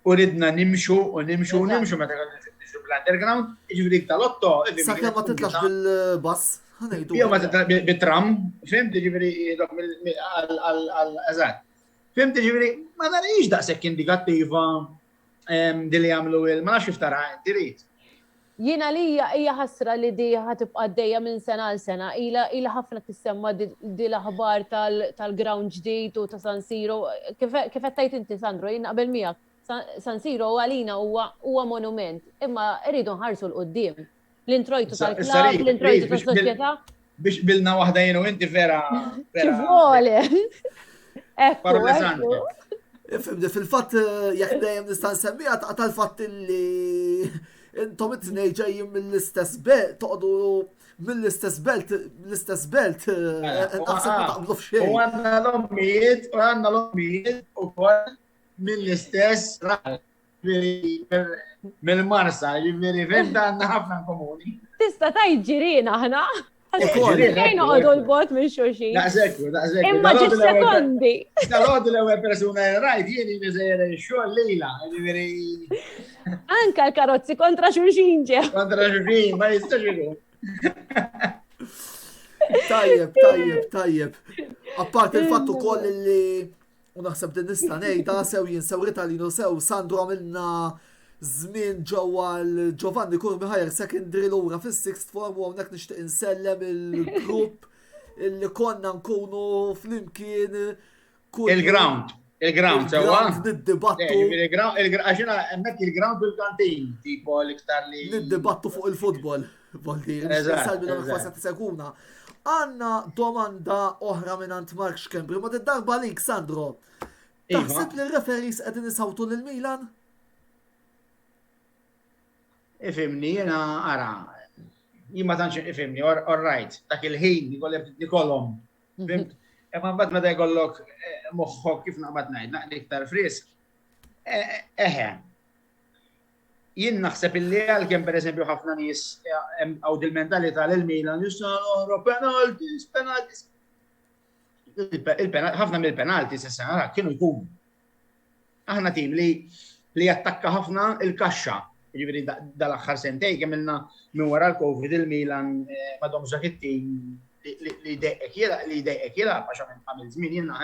u ridna nimxu meta konna bl-underground, jiġifieri tal-otto. Sakemm ma titlax bil-bass, ħanejdu. Jew ma titlax bit-tram, fimt jiġifieri għal-eżatt. Fimt jiġifieri ma narix daqshekk indikattiva li jagħmlu ma nafx iftara inti Jiena li hija ħasra li di ħatibqa' għaddejja minn sena għal sena, ilha ħafna tissemma di l-aħbar tal-ground ġdid u ta' San Siro. Kif qed tgħid inti Sandro, jien qabel miegħek. San Siro għalina huwa monument, imma rridu nħarsu l-qudiem. L-introjtu tal-klabb, l-introjtu tas-soċjetà. Biex bilna waħda jien u inti vera. Kif vole. Ekku. Fimdi, fil-fatt jekk dejjem nista' nsemmiha tal-fatt li intom it-tnej ġejjin mill-istess belt, toqgħodu mill-istess belt, naħseb ma taqblu f'xejn. U għandna l-ommijiet ukoll mill-istess mill-Marsa, jiġifieri fejn għandna ħafna komuni. Tista' tgħid ġirien aħna. Fejn noqogħdu l-bot minn xulxin. Daqshekk. Imma ġib sekondi. Dal-għodu l-ewwel persuna rajt jien nisejjer xogħol lejla, jiġifieri. Anka l-karozzi kontra xulxin ġew. Kontra xulxin, ma jistax ikun. Tajjeb. Apart il-fatt ukoll li u naħseb din nista' ngħidha sew jien sew Ritalin u sew Sandro għamilna żmien ġewwa l-Giovanni Kurmi Higher Secondary lura fis-sixth form u hawnhekk nixtieq insellem il-grupp illi konna nkunu flimkien il-ground sewwa. Niddibattu. Għaxina hemmhekk il-ground bil-kantin, tipo l-iktar li. Niddibattu fuq il-futbol. Salbi l-kwasa t-seguna. Għanna domanda oħra minant Mark Xkembri, ma d-darba lik, Sandro. Taħseb li l-referis qegħdin isawtu lil-Milan? Ifimni, jena ara, jimma tanċin ifimni, all right, dak il-ħin nikollhom. Imma mbagħad meta jkollok moħħok kif naqbad ngħid, naqli iktar fris. Jien naħseb illi għalkemm pereżempju ħafna nies għaw dil-mentalità lil Milan jistgħu penaltis. Ħafna mill-penaltis issa kienu jkunu. Aħna tim li jattakka ħafna il-kaxxa. Jiġifieri dal-aħħar sentej kemm ilna minn wara l-Covid il-Milan madhom żakitti li dejqek jilgħab għax għamil żmien jiena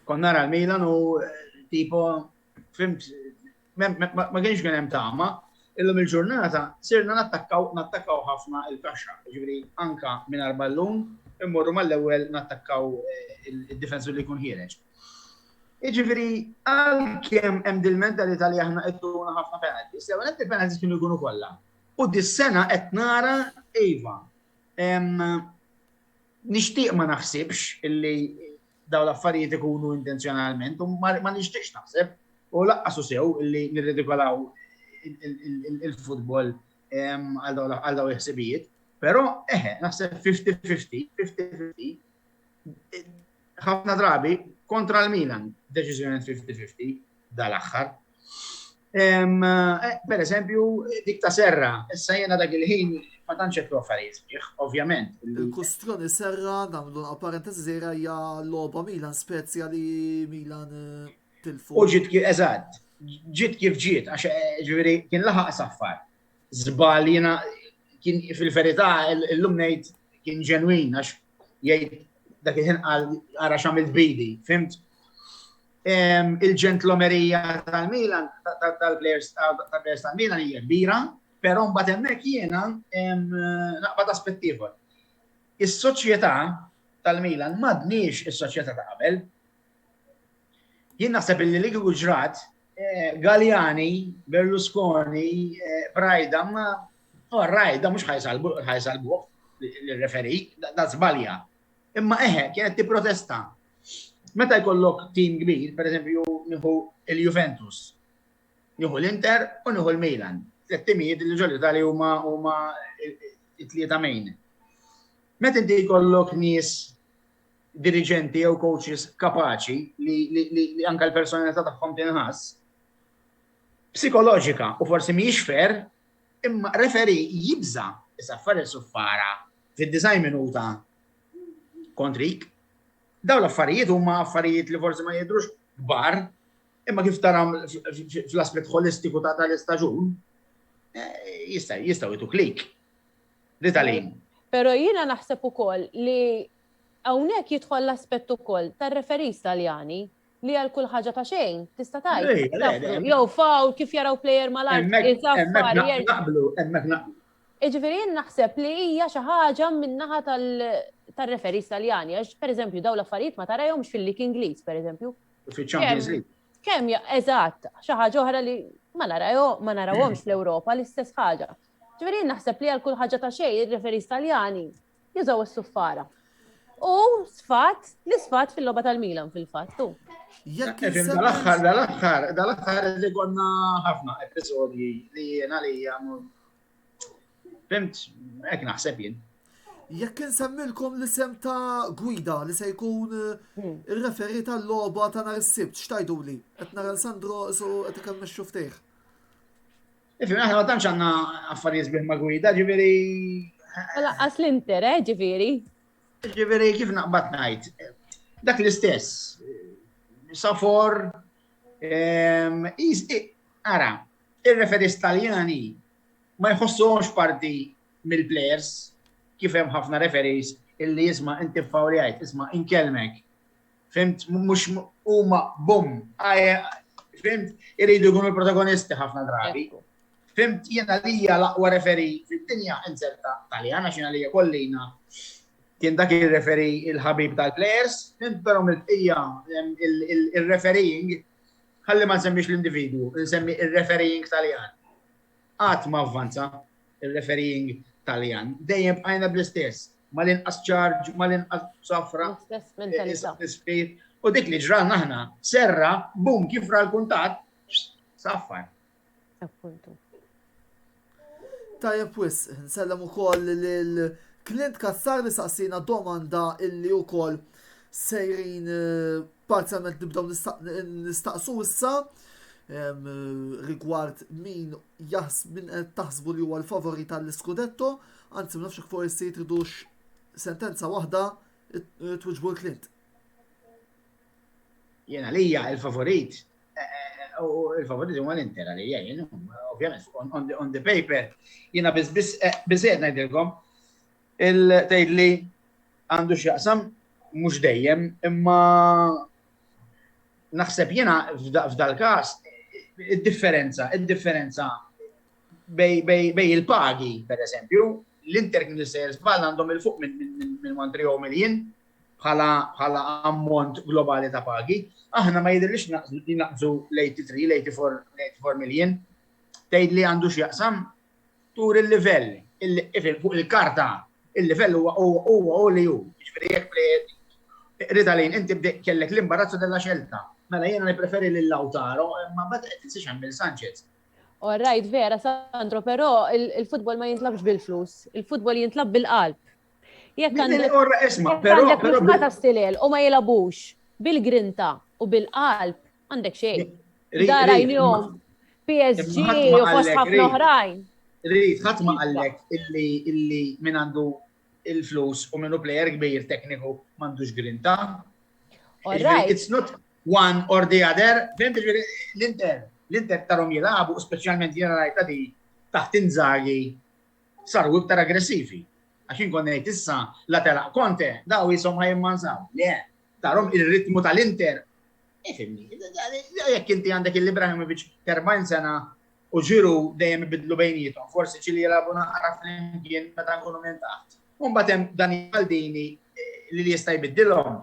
konna nara l-Milan u tipo fimt ma kienx kien hemm tama illum il-ġurnata sirna nattakkaw ħafna il-kaxxa. Jiġifieri anka mingħajr ballun immorru mal-ewwel nattakkaw id-difensur li jkun ħiereġ. Iġifieri għalkemm hemm dil-mentalità li aħna qeduna ħafna penalties, jew qed il-penalties kienu jkunu kollha. U dis-sena qed nara iva. Nixtieq ma naħsibx illi daw l-affarijiet ikunu intenzjonalment u ma nixtieqx naħseb u laqqasu sew illi nirridikolaw il-futbol għal daw il-ħsibijiet. Però naħseb 50-50, 50-50. Ħafna drabi kontra l-Milan, deċiżjoni 50-50 dal-aħħar. Per eżempju, dik ta' Serra, issa jena dak il-ħin ma tantx qed affarijiet, ovvjament. Il-kustjoni Serra, nagħmlu parentesi żgħira hija logħba Milan Spezja li Milan tilfu. U ġiet kif eżatt, ġiet kif ġiet, għax ġifieri kien laħaq saffar. Żball jiena kien fil-verità illum ngħid kien ġenwin għax jgħid dak il-ħin għara xamilt bidi, fimt? Il-ġentlomerija tal-Milan, tal-players tal-Milan hija kbira, però mbagħad hemmhekk jiena naqbad aspettievol. Is-soċjetà tal-Milan m'għadniex is-soċjetà ta' qabel. Jien naħseb illi li kieku ġrat Galliani, Berlusconi, Prajda, Rajda mhux ħajsalbuh l-referi, da żbalja. Imma kienet tipprotesta. Meta jkollok tim kbir, per eżempju, nieħu il-Juventus, nieħu l-Inter u nieħu l-Milan. Tliet timijiet li ġolli tali huma it-tlieta mejn. Meta inti jkollok nies dirigenti jew coaches kapaċi li anke l-personalità tagħhom tinħass, psikoloġika u forsi mhijiex fair, imma referi jibża issa affarijiet suffara fid-design minuta kontrik. Daw l-affarijiet huma affarijiet li forsi ma jidrux kbar, imma kif tara fl-aspett holistiku tal-istaġun, jistgħu jitu klik. Ritalin. Pero jiena naħseb ukoll li hawnhekk jidħol l-aspett ukoll tar-referis Taljani li għal kull ħaġa ta' xejn tista' tgħid. Jew fawl kif jaraw plejer mal-art. Hemmhekk naqblu. Jiġifieri jien naħseb li hija xi ħaġa min-naħa tar-referis Taljani, għax pereżempju dawn l-affarijiet ma tarajhomx fil-lig Ingliż, pereżempju. Fil-Champions League. Kemm eżatt, xi ħaġa oħra li ma narawhomx fl-Ewropa l-istess ħaġa. Ġifieri jien naħseb li għal kull ħaġa ta' xejn ir-referis Taljani jużaw is-suffara. U l-isfat fil-logħba tal-Milan fil-fatt. Dal-aħħar li konna ħafna episodji li jiena li fimt, hekk naħseb jien. Jekk insemmilkom l-isem ta' Guida li se jkun ir-referi tal-logħba ta' nhar is-Sibt, x'tajduli? Qed nara Alessandro su qed ikemmexxu ftehħ. Ifhem aħna ma tantx għandna affarijiet sbieħ ma' Guida, ġifieri. Laqqas l-Inter, ġifieri. Ġifieri kif naqbad ngħid. Dak l-istess. Safor ara, ir-referis Taljani ma jħossuhomx parti mill-plejers kif hemm ħafna referees illi jisma' inti fawlijajt, isma' inkelmek. Fimt, mhux huma bum, fimt, iridu jkunu l-protagonisti ħafna drabi. Fimt, jiena lija l-aqwa referi fid-dinja inserta Taljana x'jiena lija kollina. Kien dak il-referi il-ħabib tal-plejers, fimt però mill-bqija il-refereeing ħalli ma nsemmix l-individu, nsemmi il-refereeing Taljan. Qatt ma avvanza il-refereeing Taljan, dejjem bqajna bl-istess, ma l-inqas charge, ma l-inqas safra, u dik li ġran aħna, Serra, bum, kif ra l-kuntat, saffar. Tajjeb wis, nsellem ukoll l-Clint Kassar li saqsina domanda illi wkoll sejrin parzjalment nibdew nistaqsu issa rigward min taħsbu li huwa l-favorit tal-Scudetto, anzi ma nafx forsi tridux sentenza waħda twiġbu l-Clint. Jena lija il-favorit, u il-favorit huma l-Inter għalija, ovvjament, on the paper, jena biżed ngħidilkom, il-tgħidli għandu x'jaqsam mhux dejjem, imma naħseb jena f'dal-każ id-differenza bej il-pagi, per eżempju, l-Inter kien l-sales bħal għandhom il-fuq minn Montreal miljen, bħala ammont globali ta' pagi, aħna ma jidhirlix naqbżu l-83, l-84 miljon, tgħid li għandu x'jaqsam tur il-livell, fuq il-karta, il-livell huwa li hu. Jiġifieri jekk Ritalin, inti kellek l-imbarazzo della xelta. Mela jiena nippreferi lil Lautaro, ma bada qed tinsix hemm Sanchez. All right, vera, Sandro, però il-futbol ma jintlabx bil-flus, il-futbol jintlab bil-qalb. Jekk għandek ta' stilel u ma jilabux bil-grinta u bil-qalb, għandek xejn. Darajnjom, PSG u fost ħafna oħrajn. Rid, ħadd ma qallek illi min għandu il-flus u minnu plejer kbir tekniku m'għandux grinta. All right. It's not one or the other. Fehmt l-Inter tarom jilabu, speċjalment jiena rajta di taħt Inzaghi saru iktar aggressivi. Għaxin konnejt issa la telaq Conte, daw jisom ħajmanżaw. Le, tarom il-ritmu tal-Inter. Ifimni, jekk inti għandek il-Ibrahimovic 40 sena u ġiru dejjem ibidlu bejnietom, forsi ċili jilabu naqra fl-imkien meta nkunu minn taħt. Mbagħad hemm Dani Maldini li jista' jbiddilhom.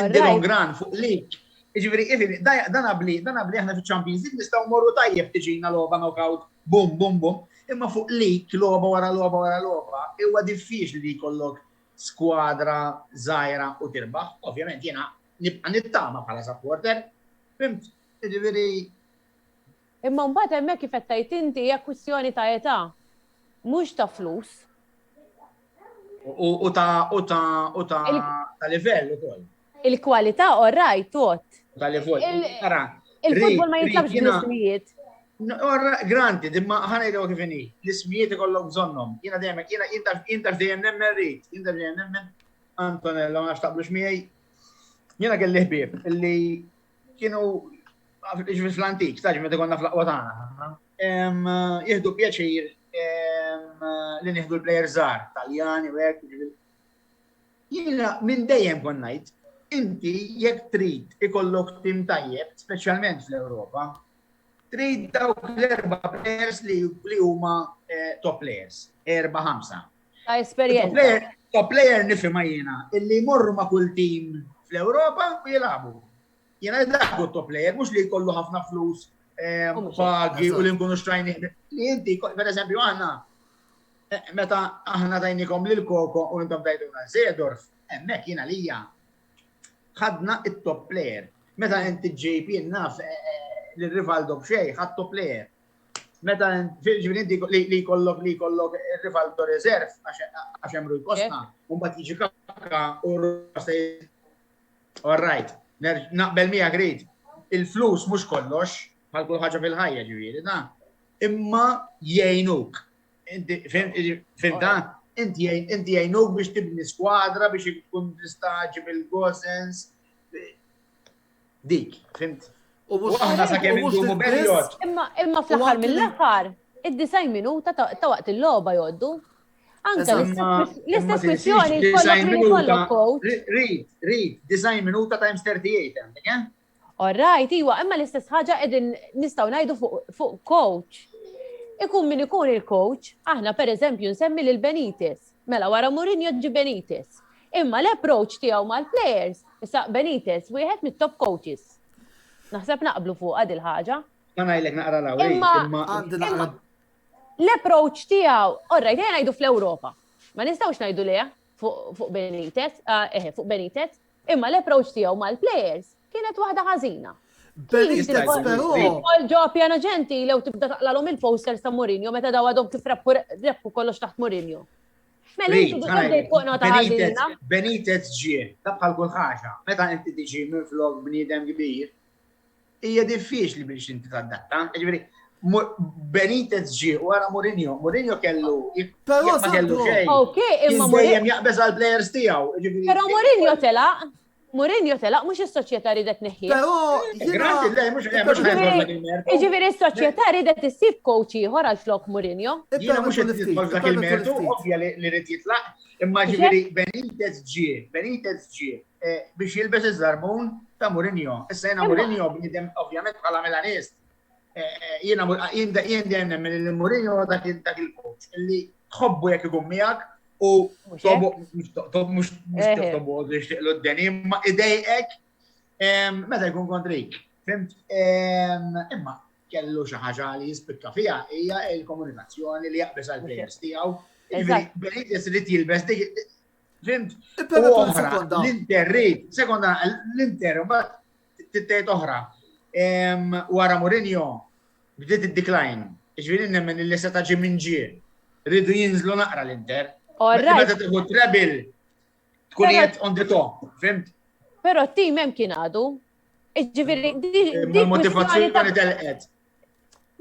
Indilhom gran fuq lik. Jiġifieri ifimni, dan qabli aħna fiċ-Champions League nistgħu morru tajjeb tiġina logħba knockout, bum bum bum. Imma fuq lik logħba wara logħba huwa diffiċli li jkollok skwadra żgħira u tirbaħ. Ovvjament jiena nibqa' nittama bħala supporter. Fimt, jiġifieri. Imma mbagħad hemmhekk kif qed tgħid inti hija kwistjoni ta' età, mhux ta' flus. U ta' livell ukoll. Il-kwalità orraj tot. Ta' livell. Il-futbol ma jitlabx bl-ismijiet. Granti, dimma ħanajdu kif inhi. L-ismijiet ikollhom bżonnhom. Jiena dejjem jiena dejjem nemmen Rid, jiena dejjem nemmen Antonello ma xtaqblux miegħi. Jiena kelli ħbieb illi kienu fl-antik, staġi meta konna fl-aqwa tagħna. Jieħdu pjaċir li nieħdu l-plejer żgħar, Taljani u hekk. Jiena minn dejjem kon ngħid, inti jekk trid ikollok tim tajjeb, speċjalment fl-Ewropa, trid dawk l-erba' players li huma top players, 4-5. Ta' esperjenza. Top player nifhimha jiena, illi jmorru ma' kull tim fl-Ewropa u jilagħbu. Jiena dak top player, mhux li jkollu ħafna flus pagi u li nkunu xtrajni. Li inti, per eżempju, aħna, meta aħna tajnikom lil Koko u intom tajtuna Zedorf, hemmhekk jiena lija ħadna it-top player. Meta inti JP naf li Rivaldo b'xejn ħadd top player. Meta inti li jkollok ir-Rivaldo reserv għax hemm Rui Costa, u mbagħad jiġi Kaka u all right. Naqbel miegħek Rid, il-flus mhux kollox, bħal kull ħaġa fil-ħajja ġifieri, imma jgħinuk. Fimta, inti jgħinuk biex tibni skwadra biex ikun tista' ġib il-Gosens. Dik, fimt. U aħna sakemm indumu perjod. Imma fl-aħħar mill-aħħar, id-90 minuta ta' waqt il-logħba jgħoddu. Anka l-istess kwistjoni jkollok coach. Read, 90 minuta times 38, għandek, eh? All right, iwa, imma l-istess ħaġa qegħdin nistgħu ngħidu fuq coach. Ikun min ikun il-coach, aħna pereżempju nsemmi lil Benitez. Mela wara Mourinho ġi Benitez. Imma l-approach tiegħu mal-players, issa Benitez wieħed mit-top coaches. Naħseb naqblu fuq għad il-ħaġa. Ma ngħidlek naqra l-awwel. L-approach tiegħu, orrajt, jgħan ngħidu fl-Ewropa. Ma nistgħux ngħidu le fuq Benitez, imma l-approach tiegħu mal-players kienet waħda ħażina. Benitez però. Ġo Piano Genti lew tibda taqlalhom il-posters ta' Mourinho meta daw għadhom kif reppu kollox taħt Mourinho. Benitez ġie, ta' bħal kull ħaġa, meta inti tiġi minn flok bniedem kbir, hija diffiċli biex inti tadatta. Benitez ġie wara Mourinho kellu. Però kellu xejn. Okay, imma Mourinho jaqbeż għall-plejers tiegħu. Però Mourinho telaq mhux is-soċjetà ridet neħħi. Però Jiġifieri s-soċjetà ridet issib coach ieħor għal flok Mourinho. Jiena mhux qed nitfog dak il-mertu, ovvja li rid jitlaq, imma ġifieri Benitez ġie biex jilbes iż-żarbun ta' Mourinho. Issa jiena Mourinho bniedem ovvjament bħala Milanist. Jien dejjem nemmen li Mourinho dak il-coach illi tħobbu jekk ikun miegħek U Mhux hekk? mux toqtobu l d-deni, imma idejqek meta jkun kontrik. Fimt? Imma kellu xi ħaġa li jispikka fiha hija l-komunikazzjoni li jaqbes għall-plejers tiegħu. Jiġifieri Benitez irid jilbes fimt? Ippermettu li sekonda. Sekonda, l-Inter, t-tejt oħra. Wara Mourinho, bdiet id-decline. Ġifieri nemmen li seta' ġi minn ġie. Rridu jinżlu naqra l-Inter. Meta tieħu treble tkun qiegħed on the top, fimt? Però t-tim hemm kien għadu. Ġifieri Il-motivazzjoni telqet.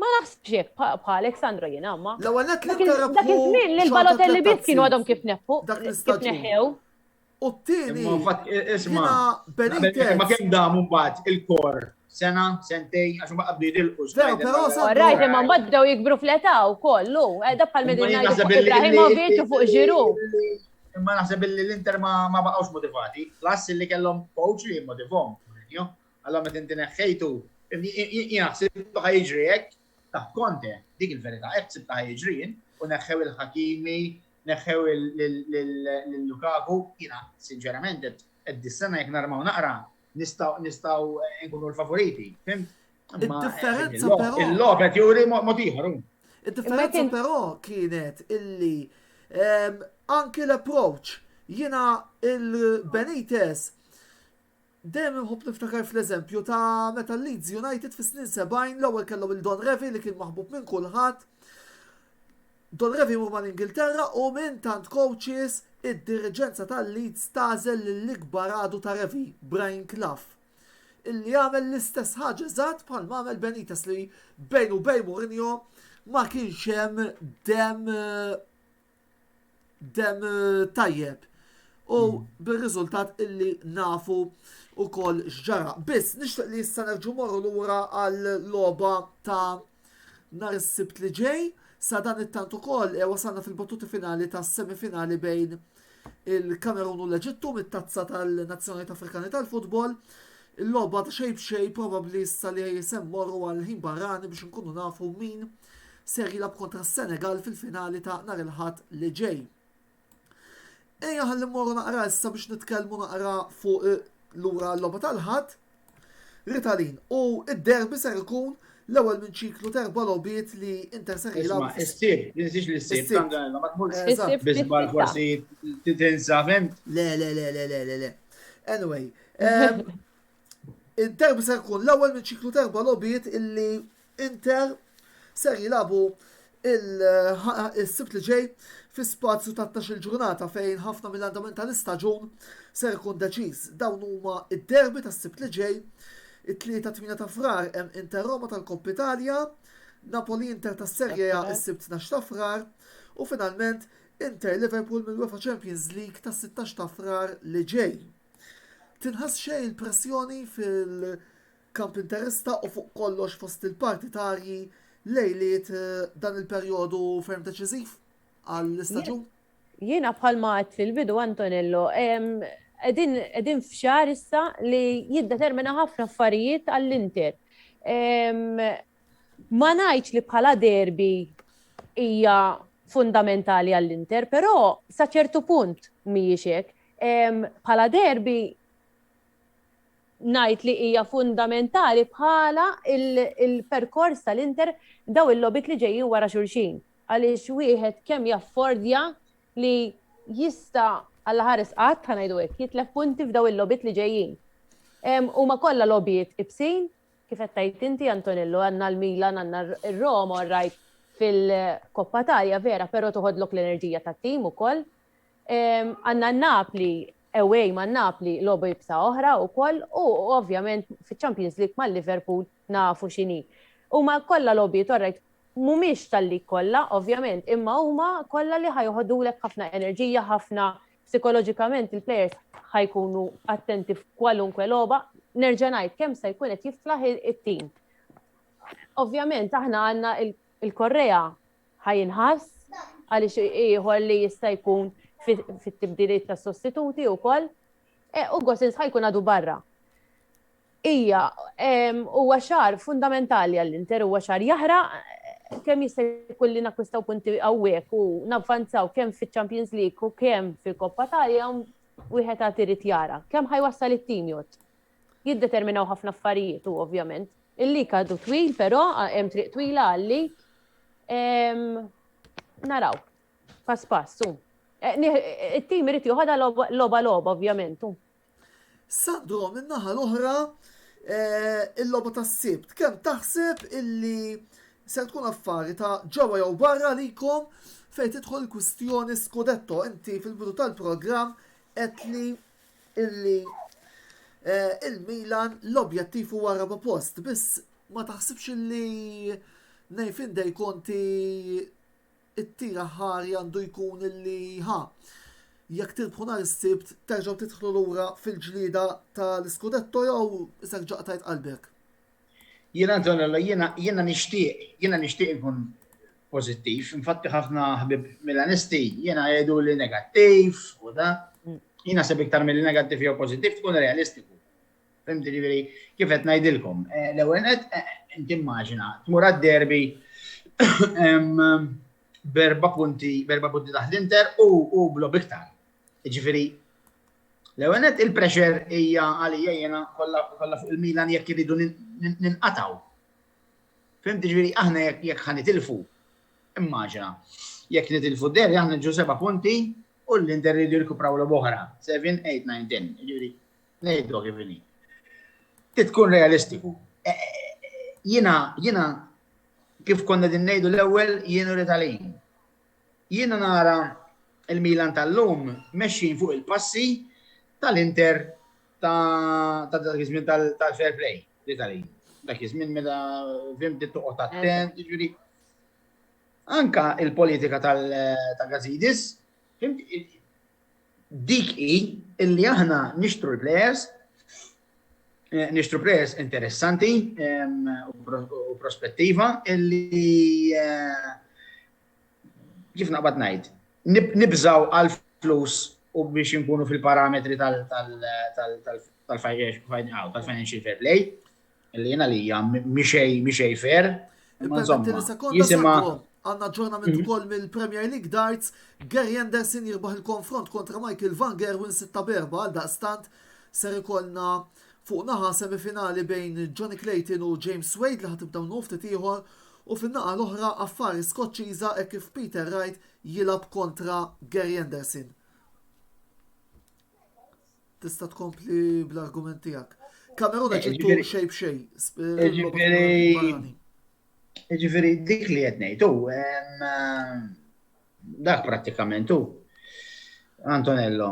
ma naħsibx hekk bħal Aleksandro jien amma. L-ewwel net Dak iż-żmien li l-Balotelli biss kienu għadhom kif neħħu. Kif neħħew. U t-tieni Isma' ma kemm damu mbagħad il-kor sena, sentej, għax ma qabdu jidilqu. Rajt imma mbagħad bdew jikbru fl-età wkollu. Da bħal medina Ibrahimovic u fuq ġiru. Imma naħseb li l-Inter ma baqgħux motivati. Klass li kellhom coach li jimmotivhom. Allora meta inti neħħejtu, jinaħseb ħajġri hekk taħt Conte, dik il-verità, hekk sib ħajġrin u neħħew il-Hakimi, neħħew il-Lukaku, jiena sinċerament qed dis-sena jekk narmaw naqra nistgħu nkunu l-favoriti. Id-differenza però il-logħ qed juri mod ieħor. Id-differenza però kienet illi anke l-approach jiena il-Benitez dejjem inħobb niftakar fl-eżempju ta' meta Leeds United fis-snin 70 l-ewwel kellhom il-Don Revie li kien maħbub minn kulħadd. Don Revie mur mal-Ingilterra u minn tant coaches id-diriġenza tal-Leeds tażel l-ikbar għadu ta' Revie, Brian Clough, illi għamel l-istess ħaġa eżatt bħal ma għamel Benitez li bejn u bejn Mourinho ma kienx hemm dem tajjeb. U bil-riżultat illi nafu u koll xġara. Biss, nixtaq li issa nerġu morru l-ura għal-loba ta' nar is-sibt li ġej, sa dan it-tant ukoll wasalna fil-battuti finali ta' semifinali bejn il-Kamerun u l-Eġittu mit-tazza tal-Nazzjonijiet Afrikani tal-Futbol. Il-loba ta' xej probabli issa li jisem morru għal-ħin barrani biex nkunu nafu min ser jilab kontra Senegal fil-finali ta' nar il-ħadd li ġej. Ejja ħalli morru naqra issa biex nitkellmu naqra fuq l-ura l-loba tal-ħadd Ritalin. U id-derbi ser ikun l-ewwel minn ċiklu terba' lobiet li Inter ser jilgħab. Issib, jinsix li ssib, ma tmurx biżbal forsi tinsa femt. Le. Anyway, id-derbi ser ikun l-ewwel minn ċiklu terba' lobiet illi Inter ser jilagħbu il-sibt li ġej fi spazju ta' 12 ġurnata fejn ħafna mill-andament tal-istaġun ser ikun deċiż. Dawn huma id-derbi tas-sibt li ġej, it-3-8 ta' frar hemm Inter Roma tal-Koppa Italja, Napoli Inter tas-Serje A is-sibt 12 ta' frar u finalment Inter Liverpool mill-UEFA Champions League tas-16 ta' frar li ġej. Tinħass xejn il-pressjoni fil-kamp interista u fuq kollox fost il-partitarji lejliet dan il-perjodu ferm deċiżiv għall-istaġun? Jiena bħalma għad fil-bidu Antonello, edin f'xar issa li jiddetermina ħafna affarijiet għall-Inter. Ma ngħidx li bħala derbi hija fundamentali għall-Inter, però sa ċertu punt mhijiex hekk. Bħala derbi ngħid li hija fundamentali bħala il-perkors tal-Inter daw il-lobit li ġejjin wara xulxin. Għaliex wieħed kemm jaffordja li jista' alla ħares qatt ħanajdu hekk jitlef punti f'daw il-lobit li ġejjin. Huma kollha lobijiet ibsin, kif qed tgħid inti Antonello, għandna l-Milan, għandna r-Roma rajt fil-Koppa Italja vera, però toħodlok l-enerġija tat-tim ukoll. Għandna Napoli away ma' Napoli loba jibsa oħra ukoll u ovvjament fiċ-Champions League mal-Liverpool nafu x'inhi. Huma kollha lobijiet orajt mhumiex tal-lig kollha, ovvjament, imma huma kollha li ħajħoddulek ħafna enerġija, ħafna psikoloġikament il-plejers ħajkunu attenti f'kwalunkwe logħba. Nerġa' ngħid kemm se jkun qed jiflaħ it-tim. Ovvjament aħna għandna il-Korrea ħajinħass għaliex ieħor li jista' jkun fit-tibdiliet tas sostituti wkoll. U Gosens ħajkun għadu barra. Huwa xahar fundamentali għall-Inter, huwa xahar jaħraq kemm jista' jkun li nakkwistaw punti hawnhekk u navvanzaw kemm fiċ-Champions League u kemm fil-Koppa Talja wieħed għad irid jara. Kemm ħajwassal it-tim jgħod. Jiddeterminaw ħafna affarijiet u ovvjament. Il-lik għadu twil, però hemm triq twila għalli. Naraw, pass pass. Il-tim irid joħodha loba ovvjament. Sandro, min-naħa l-oħra, il-loba tas-sibt, kemm taħseb illi se tkun affari ta' ġewwa jew barra likom fejn tidħol il-kwistjoni Scudetto. Inti fil-bidu tal-programm qed li illi il-Milan l-objettiv huwa raba post, biss ma taħsibx illi nejfin dej konti it-tira ħari għandu jkun illi jekk tirbħu nhar is-sibt terġgħu tidħlu lura fil-ġlieda tal-Scudetto jew isek ġaqtajt qalbek. Jiena Antonello, jiena nixtieq nkun pożittiv. Infatti ħafna ħbib Milanisti jiena jgħidu li negattiv u da. Jiena seb iktar mill-negattiv jew pożittiv tkun realistiku. Fimti ġifieri kif qed ngħidilkom. L-ewwel qed inti immaġina tmur għad-derbi berba punti taħt l-Inter u blob iktar. Ġifieri l-ewwel il-pressure hija għalija jiena kollha fuq il-Milan jekk iridu ninqataw. Fimti ġifieri aħna jekk ħanitilfu. Immaġina, jekk nitilfu d-derbi aħna ġu 7 punti u l-Inter jridu jirkupraw l-oħra. 7, 8, 9, 10. Ġifieri ngħidu kif inhi. Tkun realistiku. Jiena kif konna din ngħidu l-ewwel jienu ritalin. Jiena nara il-Milan tal-lum mexxin fuq il-passi tal-Inter ta' dak iż-żmien tal-fair play l-Italin. Dak iż-żmien meta fimti toqgħod attent, jiġifieri. Anka il-politika tal-Gazidis, dik hi illi aħna nixtru l-players, nixtru players interessanti u prospettiva illi kif naqbad ngħid, nibżaw għal flus u biex inkunu fil-parametri tal-financial fair play, illi jiena li hija mixej fair. Għanna ġurnament ukoll mill-Premier League Darts, Gary Anderson jirbaħ il-konfront kontra Michael Van Gerwen 6-4 għal daqstant ser ikollna fuq naħa semifinali bejn Johnny Clayton u James Wade li ħatibdaw nuftit ieħor u fin-naqa l-oħra affari Skoċċiża e kif Peter Wright jilab kontra Gary Anderson. Tista' tkompli bl-argument tiegħek. Kameruna ġibtu xej b'xej. Ġifieri dik li qed ngħidu, dak prattikament hu. Antonello,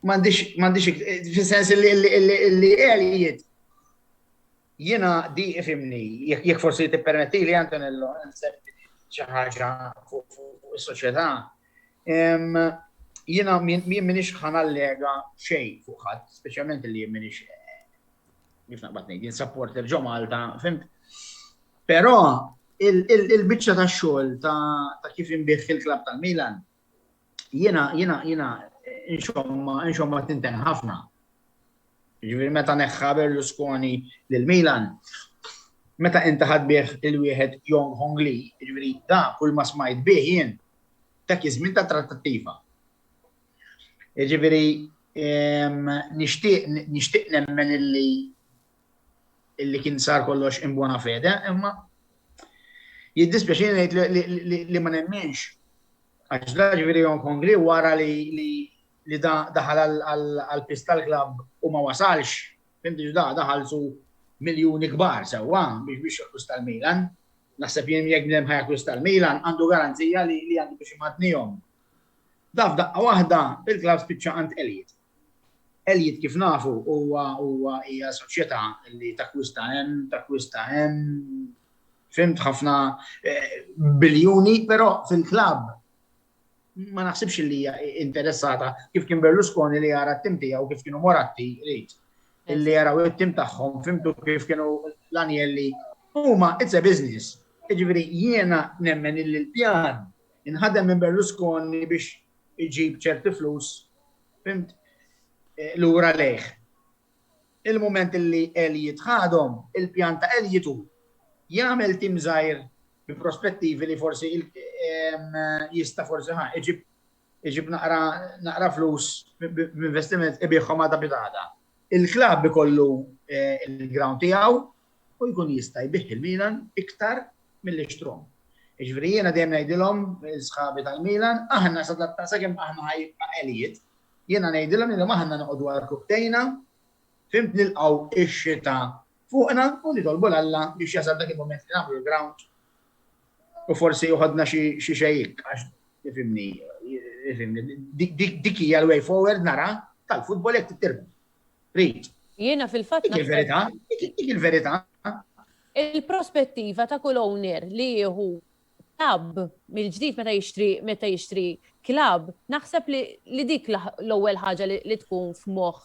m'għandix fis-sens li għalijiet. Jiena di ifhimni, jekk forsi tippermettili Antonello, nseb xi ħaġa fuq is-soċjetà. Jiena m'iniex ħanallega xejn fuq ħadd, speċjalment li m'iniex kif naqbad ngħid, supporter ġo Malta, fimt? Però il-biċċa tax-xogħol ta' kif inbih il-klabb tal-Milan, jiena inxomma tinten ħafna. Jiġifieri meta neħħa Berlusconi lill-Milan, meta inti ħadbih il-wieħed Yong Hong Lee, jiġifieri da kull ma smajt bih jien dak iż-żmien ta' trattattiva. Jiġifieri nixtieq nemmen illi kien sar kollox in buona fede, imma jiddispjaċini ngħid li ma nemmenx. Għax da ġifieri Yong Hong Lee wara li daħal għall-Pista Club u ma wasalx, fimti daħal su miljuni kbar sewwa biex jakkwista l-Milan. Naħseb jien jekk bnedem ħajakkwista l-Milan għandu garanzija li għandu biex imatnihom. Daf daqqa waħda il-klabb spiċċa għand Elliot. Elliot kif nafu huwa hija soċjetà li takkwista hemm fimt ħafna biljuni, però fil-klabb ma naħsibx li hija interessata kif kien Berlusconi li jara t-tim tiegħu kif kienu Moratti rid. Illi jaraw it-tim tagħhom fimtu kif kienu l-Anjelli. Huma it's a business. Jiġifieri jiena nemmen illi l-pjan inħadem minn Berlusconi biex iġib ċerti flus, fimt, lura lejh. il-moment li Elliot ħadhom, il-pjan ta' Elliot jagħmel tim żgħir bi prospettivi li forsi jista' forsi iġib naqra flus b'investiment ibieħhom għada bidada. Il-klabb ikollu il-ground tiegħu u jkun jista' jbieħ il-Milan iktar mill-ixtrom. Jiġifieri jiena dejjem ngħidilhom sħabi tal-Milan, aħna sakemm aħna ħajbqa' Elliot, jiena ngħidilhom li aħna noqogħdu għal kubtejna, fimt nilqgħu ix-xita fuqna u nitolbu l-Alla biex jasal dak il-moment li nagħmlu l-ground u forsi joħodna xi xejjik għax ifhimni dik hija l-way forward nara tal-futbol jekk tittirbu. Rid. Jiena fil-fatt Dik il-verità, dik il-verità. Il-prospettiva ta' kull owner li jieħu klabb mill-ġdid meta jixtri klabb, naħseb li dik l-ewwel ħaġa li tkun f'moħħ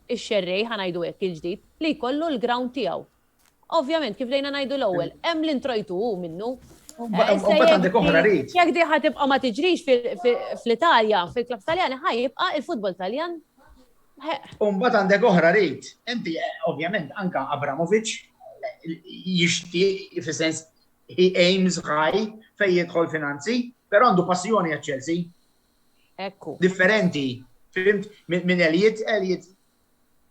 ix-xerrej ħanajdu hekk il-ġdid li jkollu l-ground tiegħu. Ovvjament kif lejna ngħidu l-ewwel, hemm l-introjtu minnu. Jekk di ħatibqa' ma tiġrix fl-Italja, fil-klabb Taljan, ħajibqa' il-futbol Taljan. Mbagħad għandek oħra rid. Inti ovvjament anka Abramovich jixtieq fis-sens he aims high fejn jidħol finanzi, però għandu passjoni għal Chelsea. Ekku. Differenti. Fimt minn Elliot,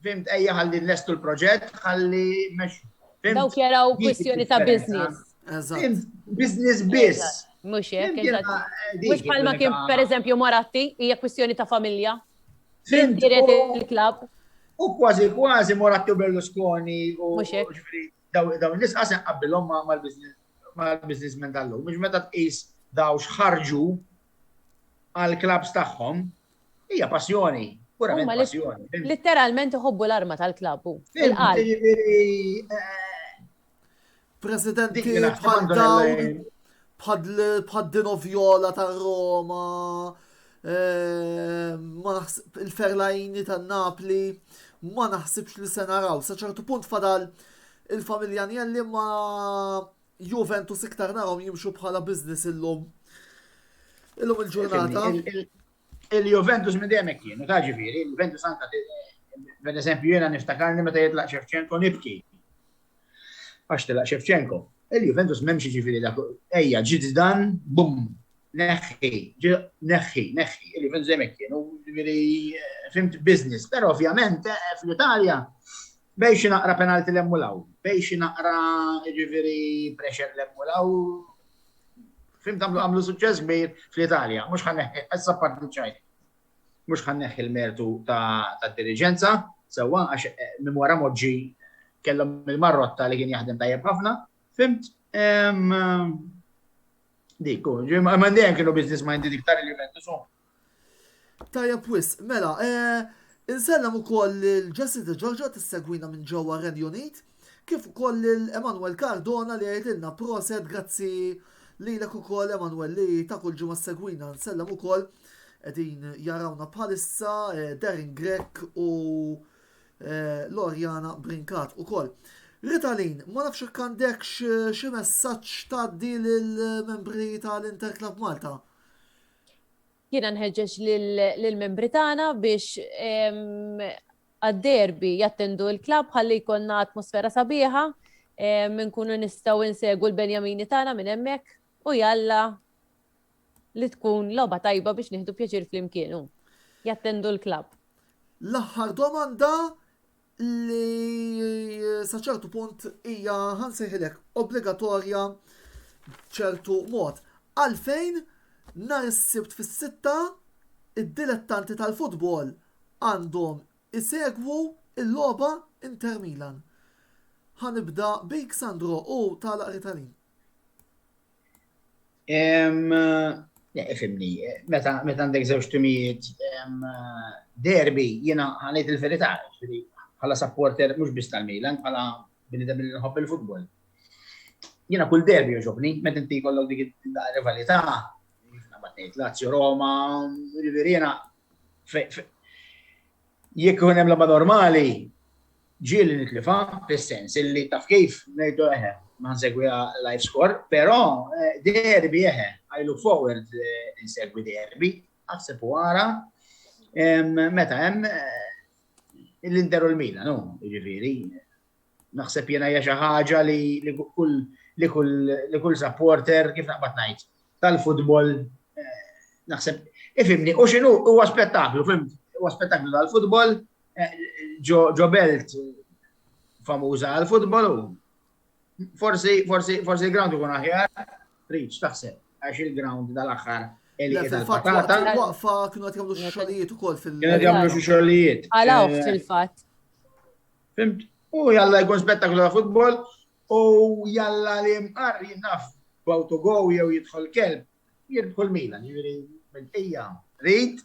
fimt ejja ħalli nlestu l-proġett, ħalli mexxu. Dawk jaraw kwestjoni ta' business. Business biss. Mhux hekk, mhux bħalma kien pereżempju Moratti, hija kwestjoni ta' familja. Firet il-klabb. U kważi Moratti u Berlusconi u daw in-nies qasem qabbilhom mal-businessmen tal-lum. Mhux meta tqis daw x'ħarġu għall-klabs tagħhom, hija passjoni. Purament passjoni. Letteralment iħobbu l-arma tal-klabb. Presidenti bħal dawn, bħal Dino Viola tar-Roma, il-Ferlajni tan-Napli, ma naħsibx li se naraw. Sa ċertu punt fadal il-familja Agnelli ma Juventus iktar narhom jimxu bħala business illum il-ġurnata. Il-Juventus minn dejjem hekk kienu, ta' ġifieri, il-Juventus anke per eżempju jiena niftakarni meta jitlaq Shevchenko nibki. Għax tilaq Shevchenko. Il-Juventus m'hemmx ġifieri dak ejja ġid dan, bum, neħħi. Il-Juventus dejjem hekk kienu, ġifieri fimt business, però ovvjament fl-Italja bejn xi naqra penalti l-emmulaw, bejn xi naqra ġifieri pressure l-emmulaw. Fimt għamlu suċċess kbir fl-Italja, mhux ħanneħħi issa parti ċajni. Mhux ħanneħħi l-mertu tad-diriġenza, sewwa għax minn wara Moġġi kellhom il-Marrotta li kien jaħdem tajjeb ħafna, fimt dik ma dejjem kienu business minded iktar il-Juventus. Tajjeb wis, mela, insellem ukoll il-Jessica Giorgio tissegwina minn ġewwa Renju Unit, kif ukoll il-Emanuel Cardona li jgħidilna proset grazzi lilek ukoll Emanuel li ta' kull ġimgħa segwina. Nsellem ukoll qegħdin jarawna bħalissa Darren Grek u Lorjana Brinkat ukoll. Ritalin, ma nafx hekk għandek xi messaġġ tgħaddi lill-membri tal-Inter Club Malta. Jiena nħeġġeġ lill-membri tagħna biex għad-derbi jattendu l-klabb ħalli jkollna atmosfera sabiħa, nkunu nistgħu insegwu l-Benjamini tagħna minn hemmhekk u jalla li tkun logħba tajba biex nieħdu pjaċir flimkien jattendu l-klabb. L-aħħar domanda li sa ċertu punt hija ħansejħilek obbligatorja ċertu mod. Għalfejn nhar is-sibt fis-sitta id-dilettanti tal-futbol għandhom isegwu il-logħba Inter Milan. Ħanibda bik Sandro u tagħlaq Ritalin. Ifimni, meta għandek żewġ timijiet derbi, jiena ħanejt il-verità, bħala supporter mhux biss tal-Milan, bħala bnidem li nħobb il-futbol. Jiena kull derbi joġobni, meta inti jkollok dik ir-rivalità, ngħid Lazio Roma, jiena jekk ikun hemm logħba normali, ġieli nitlifa, fis-sens illi taf kif ngħidu ma nsegwiha live score, però derbi I look forward insegwi derbi, naħseb wara meta hemm l-Inter u l-Milan, jiġifieri. Naħseb jiena hija xi ħaġa li kull supporter kif naqbad ngħid tal-futbol naħseb ifhimni u x'inhu huwa spettaklu, fimt? Huwa spettaklu tal-futbol, ġo belt famuża għall-futbol u forsi il-ground ikun aħjar, Rich taħseb għax il-ground dal-aħħar Fil-fatt waqfa kienu qed jagħmlu xogħlijiet ukoll Kienu jagħmlu xi xogħlijiet. Għalaw fil-fatt. Fimt? U jalla jkun spettaklu ta' futbol u jalla li mqar jinnaf b'awtogow jew jidħol kelb, jidħol Milan, ejja, rid.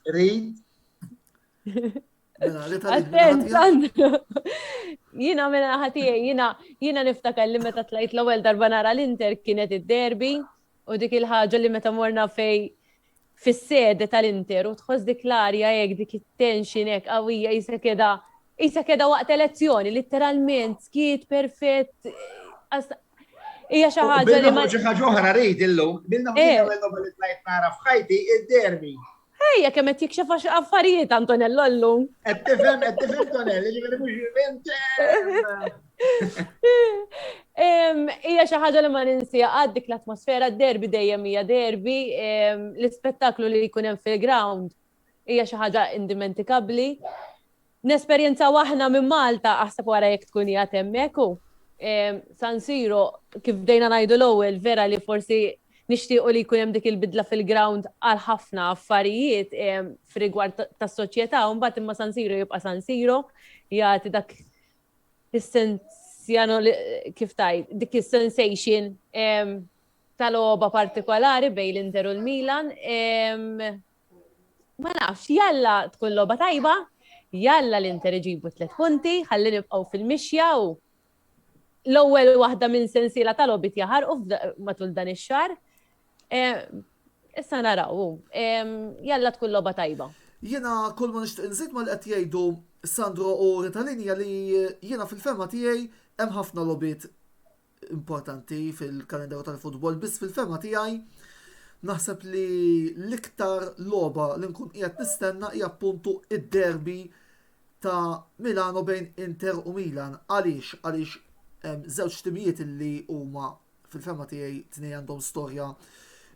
Jina minna ħatijaj, jina niftakar li meta tlajt l-ewwel darba nara l-Inter kienet id-derbi u dik il-ħaġa li meta morna fis-sede tal-Inter u tħoss dik l-arja hekk dik it-tension hekk qawwija isa keda waqt elezzjoni, literalment skiet perfett. Hija xi ħaġa li ma xi ħaġa oħra rrid illum, bilna li tlajt nara f'ħajti id-derbi. Ejja kemm qed jikxef affarijiet Antonello llum. Qed tifhem Tonelli, ġifieri mhux Hija xi ħaġa li ma ninsija dik l-atmosfera d-derbi dejjem hija derbi, l-ispettaklu li jkun hemm fil-ground hija xi ħaġa indimentikabbli. Nesperjenzaw aħna minn Malta aħseb wara jekk tkun qiegħed hemmhekk San Siro kif bdejna ngħidu l-ewwel vera li forsi nixtiequ li jkun hemm dik il-bidla fil-ground għal ħafna affarijiet f'rigward tas-soċjetà u mbagħad imma San Siro jibqa' San Siro jagħti dak is-sensjano kif tajt dik is-sensation tal-logħba partikolari bejn l-Inter u l-Milan. Ma nafx jalla tkun logħba tajba, jalla l-Inter iġibu 3 punti, ħalli nibqgħu fil-mixja u l-ewwel waħda minn sensiela tal-logħbiet jaħarqu matul dan ix-xahar. Issa naraw, jalla tkun logħba tajba. Jiena kull ma nixtieq inżid mal qed jgħidu Sandro u Ritalinja li jiena fil-fema tiegħi hemm ħafna logħbiet importanti fil-kalendarju tal-futbol, biss fil-fema tiegħi naħseb li l-iktar logħba li nkun qiegħed nistenna hija appuntu id-derbi ta' Milano bejn Inter u Milan. Għaliex żewġ timijiet li huma fil-fema tiegħi tnejn għandhom storja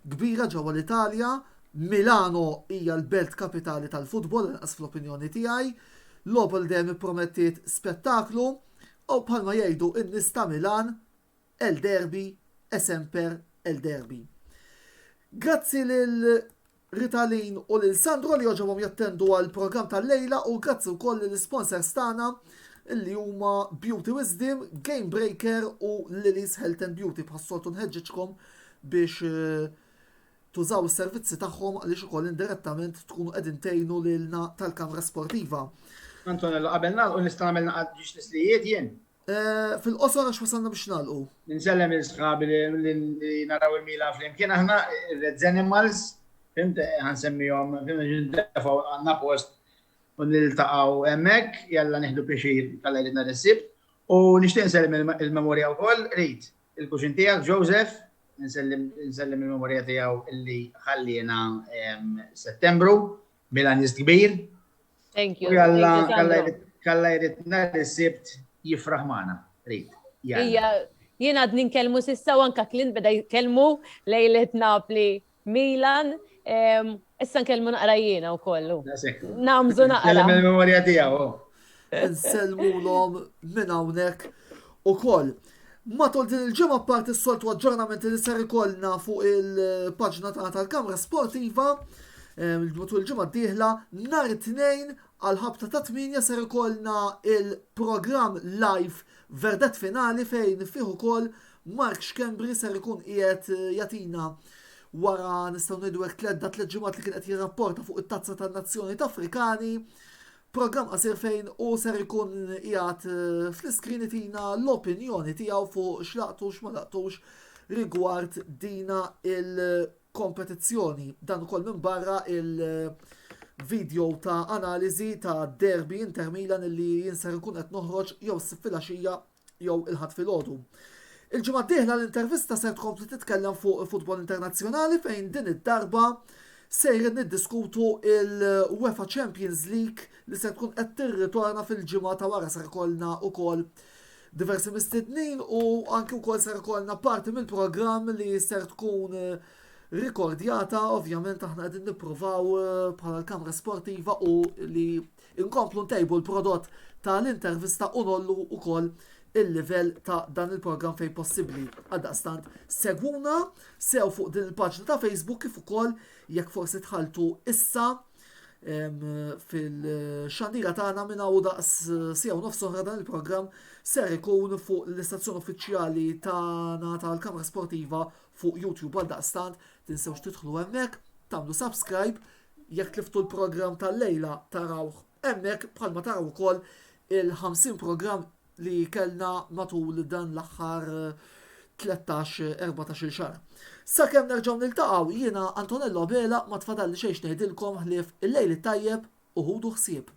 kbira ġewwa l-Italja. Milano hija l-belt kapitali tal-futbol, inqas fl-opinjoni tiegħi. Logħba li dejjem ippromettiet spettaklu u bħalma jgħidu in-nies ta' Milan el derbi esemper el derbi. Grazzi lil Ritalin u lil Sandro li oġobhom jattendu għal programm tal-lejla u grazzi wkoll lill sponsors tagħna illi huma Beauty Wisdom, Game Breaker u Lily's Health and Beauty. Bħas-soltu nħeġġitkom biex tużaw is-servizzi tagħhom għaliex ukoll indirettament tkunu qegħdin tgħinu lilna tal-kamra sportiva. Antonello, qabel nagħlqu nista' nagħmel naqgħod tislijiet jien. Fil-qosor għax wasalna biex nagħlqu. Ninsellem il-sħabi li naraw il-Milan flimkien aħna Red Animals, fimt ħansemmihom ndefaw għandna post u niltaqgħu hemmhekk, jalla nieħdu pjaċir tal-lejl nhar is-sibt u nixtieq nsellem il-memorja wkoll Rid, il-kuxin tiegħek Joseph, nsellem il-memorja tiegħu illi ħallina Settembru, Milanist kbir. Thank you. U jalla jrid nhar is-sibt jifraħ magħna, Rid. Jien għad ninkellmu sissa u anka Clint beda jkellmu lejlet Napli Milan, issa nkellmu naqra jiena wkoll. Namżu naqra. Nsellem il-memorja tiegħu. Nsellmulhom minn hawnhekk ukoll. Matul din il-ġimgħa apparti s-soltu aġġornamenti li ser ikollna fuq il-paġna tagħna tal-Kamra Sportiva, matul il-ġimgħa d-dieħla nhar it-tnejn għal ħabta ta' 8 ser ikollna il-programm live verdet finali fejn fih ukoll Mark Xkembri ser ikun qiegħed jagħtina wara nistgħu ngħidu hekk 3 ġimgħat li kien qed jirrapporta fuq it-tazza tan-Nazzjonijiet Afrikani. Programm qasir fejn u ser ikun qiegħed fl-iskrin itina l-opinjoni tiegħu fuq x'laqtux ma laqtux rigward dina il-kompetizzjoni. Dan ukoll minn barra il-video ta' analiżi ta' derbi Inter Milan li jinser ikun qed noħroġ jew filgħaxija jew il-ħadd filgħodu. Il-ġimgħa d-dieħla l-intervista ser tkompli titkellem fuq futbol internazzjonali fejn din id-darba sejrin niddiskutu il-UEFA Champions League li se tkun qed tirritorna fil-ġimgħa ta' wara ser ikollna wkoll diversi mistednin u anke wkoll ser ikollna parti mill-programm li ser tkun rikordjata, ovvjament aħna qegħdin nippruvaw bħala l-Kamra Sportiva u li inkomplu ntejbu l-prodott tal-intervista u nollu wkoll il-livell ta' dan il-programm fejn possibbli. Għaldaqstant segwuna sew fuq din il-paġna ta' Facebook kif ukoll jekk forsi tħaltu issa fil-xandira tagħna minn hawn daqs sija u nofs oħra dan il-programm ser ikun fuq l-istazzjon uffiċjali tagħna tal-Kamra Sportiva fuq YouTube. Għaldaqstant tinsewx tidħlu hemmhekk, tagħmlu subscribe, jekk tliftu l-programm tal-lejla tarawh hemmhekk bħalma taraw ukoll il-50 programm li kellna matul dan l-aħħar 13-14 xahar. Sakemm nerġgħu niltaqgħu jiena Antonello Bela ma tfadalli xejn ngħidilkom ħlief il-lejl tajjeb u ħudu ħsieb.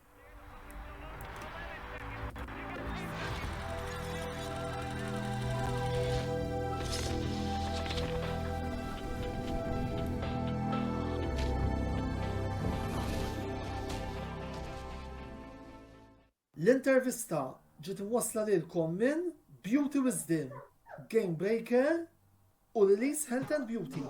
L-intervista ġiet wasla lilkom minn Beauty Wisdom, Game Breaker u Lily's Health and Beauty.